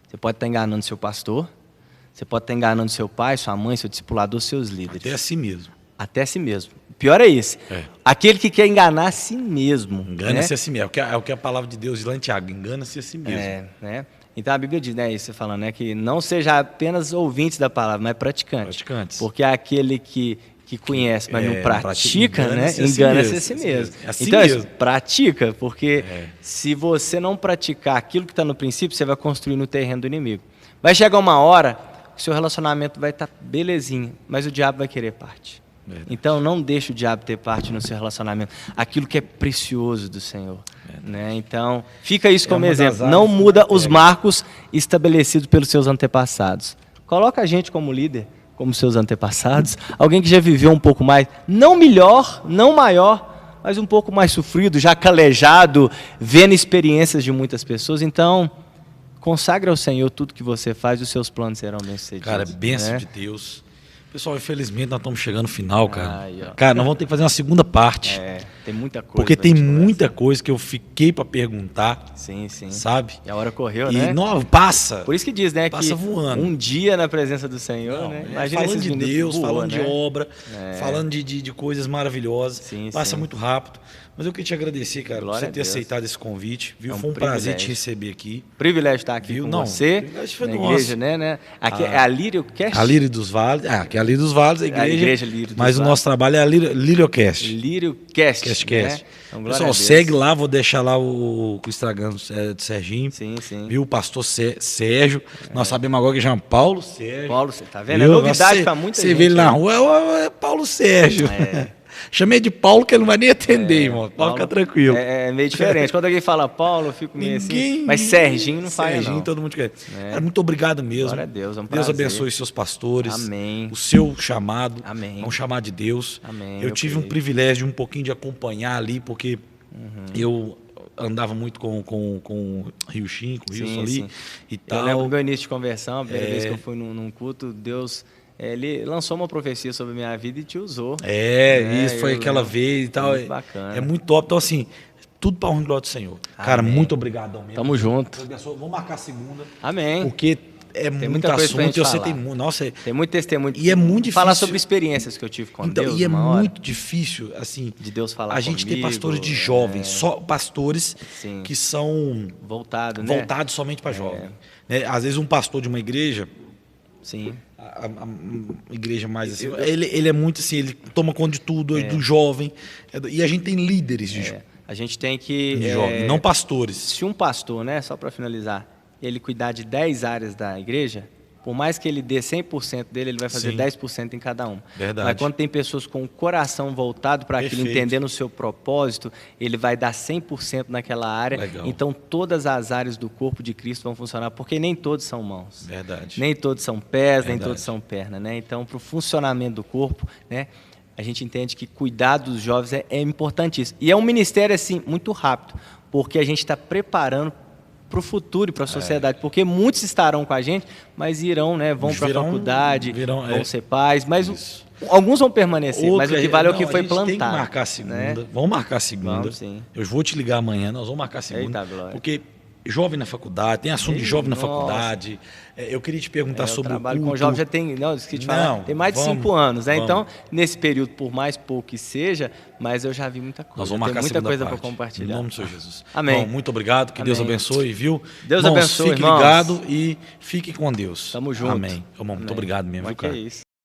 Você pode estar enganando seu pastor, você pode estar enganando seu pai, sua mãe, seu discipulador, seus líderes. Até a si mesmo. Até a si mesmo. O pior é esse. Aquele que quer enganar a si mesmo. Engana-se né? a si mesmo. É o que a palavra de Deus diz lá em Tiago. Engana-se a si mesmo. Né? Então a Bíblia diz, né, isso você falando, né, que não seja apenas ouvintes da palavra, mas praticantes. Porque aquele que conhece, mas não pratica, né, engana-se a si mesmo. Então, pratica, porque se você não praticar aquilo que está no princípio, você vai construir no terreno do inimigo. Vai chegar uma hora que o seu relacionamento vai estar belezinho, mas o diabo vai querer parte. Então, não deixe o diabo ter parte no seu relacionamento. Aquilo que é precioso do Senhor. Né? Então, fica isso como exemplo. Não muda os marcos estabelecidos pelos seus antepassados. Coloca a gente como líder, como seus antepassados. Alguém que já viveu um pouco mais, não melhor, não maior, mas um pouco mais sofrido, já calejado, vendo experiências de muitas pessoas. Então, consagre ao Senhor tudo que você faz e os seus planos serão bem-sucedidos. Cara, bênção de Deus. Pessoal, infelizmente nós estamos chegando no final, cara. Cara, nós vamos ter que fazer uma segunda parte. Tem muita coisa. Porque tem muita coisa que eu fiquei para perguntar. Sim. Sabe? E a hora correu, né? E não, passa. Por isso que diz, né? Passa que voando. Um dia na presença do Senhor, né? Imagina falando de Deus, falando de obra, falando de coisas maravilhosas. Passa muito rápido. Mas eu queria te agradecer, cara, por você ter aceitado esse convite. Viu? Foi um prazer te receber aqui. Privilégio estar aqui com você. Na igreja, né? Aqui é a Líriocast. A Lírio dos Vales. Aqui é a Lírio dos Vales, a igreja Lírio dos mas Vales. O nosso trabalho é a Líriocast. Líriocast. Né? Então, pessoal, segue lá, vou deixar lá o Instagram do Serginho. Sim. Viu? O pastor Sérgio. Nós sabemos agora que chama Paulo Sérgio. Paulo, você tá vendo? É novidade para muita gente. Você vê ele na rua, é Paulo Sérgio. Chamei de Paulo que ele não vai nem atender, irmão. Paulo, fica tranquilo. É meio diferente. Quando alguém fala Paulo, eu fico meio assim. Mas Serginho não faz, Serginho, todo mundo quer. Cara, muito obrigado mesmo. Glória a Deus, Deus abençoe os seus pastores. Amém. O seu chamado. Amém. É um chamado de Deus. Amém. Eu tive um privilégio de um pouquinho de acompanhar ali, porque eu andava muito com o Rio Chinho, com o Wilson ali e tal. Eu lembro do meu início de conversão, a primeira vez que eu fui num culto, Deus... Ele lançou uma profecia sobre a minha vida e te usou. Isso foi aquela vez e tal. Muito bacana. É muito top. Então, assim, tudo para honra e glória do Senhor. Amém. Cara, muito obrigadão mesmo. Tamo junto. Vamos marcar a segunda. Amém. Porque tem muito assunto. Eu sei que tem muito. Nossa, tem muito testemunho. E é muito difícil. Falar sobre experiências que eu tive com Deus. E é muito difícil, assim. De Deus falar a gente tem pastores de jovens, só pastores que são voltados somente para jovens. Né? Às vezes um pastor de uma igreja. Sim. A igreja mais assim, ele é muito assim, ele toma conta de tudo, do jovem, e a gente tem líderes de jovem. A gente tem que... jovem, não pastores. Se um pastor, né, só para finalizar, ele cuidar de 10 áreas da igreja, por mais que ele dê 100% dele, ele vai fazer 10% em cada uma. Verdade. Mas quando tem pessoas com o coração voltado para aquilo, entendendo o seu propósito, ele vai dar 100% naquela área. Legal. Então, todas as áreas do corpo de Cristo vão funcionar, porque nem todos são mãos. Verdade. Nem todos são pés, nem todos são pernas. Né? Então, para o funcionamento do corpo, né, a gente entende que cuidar dos jovens é importantíssimo. E é um ministério, assim, muito rápido, porque a gente está preparando para o futuro e para a sociedade, porque muitos estarão com a gente, mas irão, né, vão para a faculdade, vão ser pais, mas alguns vão permanecer, mas o que vale é o que foi plantado. Tem que marcar a segunda, vamos marcar a segunda. Vamos, sim. Eu vou te ligar amanhã, nós vamos marcar a segunda, Eita, glória. porque jovem na faculdade, tem assunto de jovem na Nossa. faculdade. Eu queria te perguntar sobre o trabalho culto. com jovem já tem, não, esqueci de falar, Não, tem mais de vamos, 5 anos, né? vamos. Então, nesse período, por mais pouco que seja, mas eu já vi muita coisa. Nós vamos marcar tem a muita segunda coisa para parte. compartilhar. Em nome do Senhor Jesus. Amém. Bom, muito obrigado, que Amém. Deus abençoe, viu? Deus Irmãos, abençoe, fique irmãos. ligado e fique com Deus. Tamo junto. Amém. Irmão, muito Amém. obrigado mesmo, Mas viu, que cara? é isso.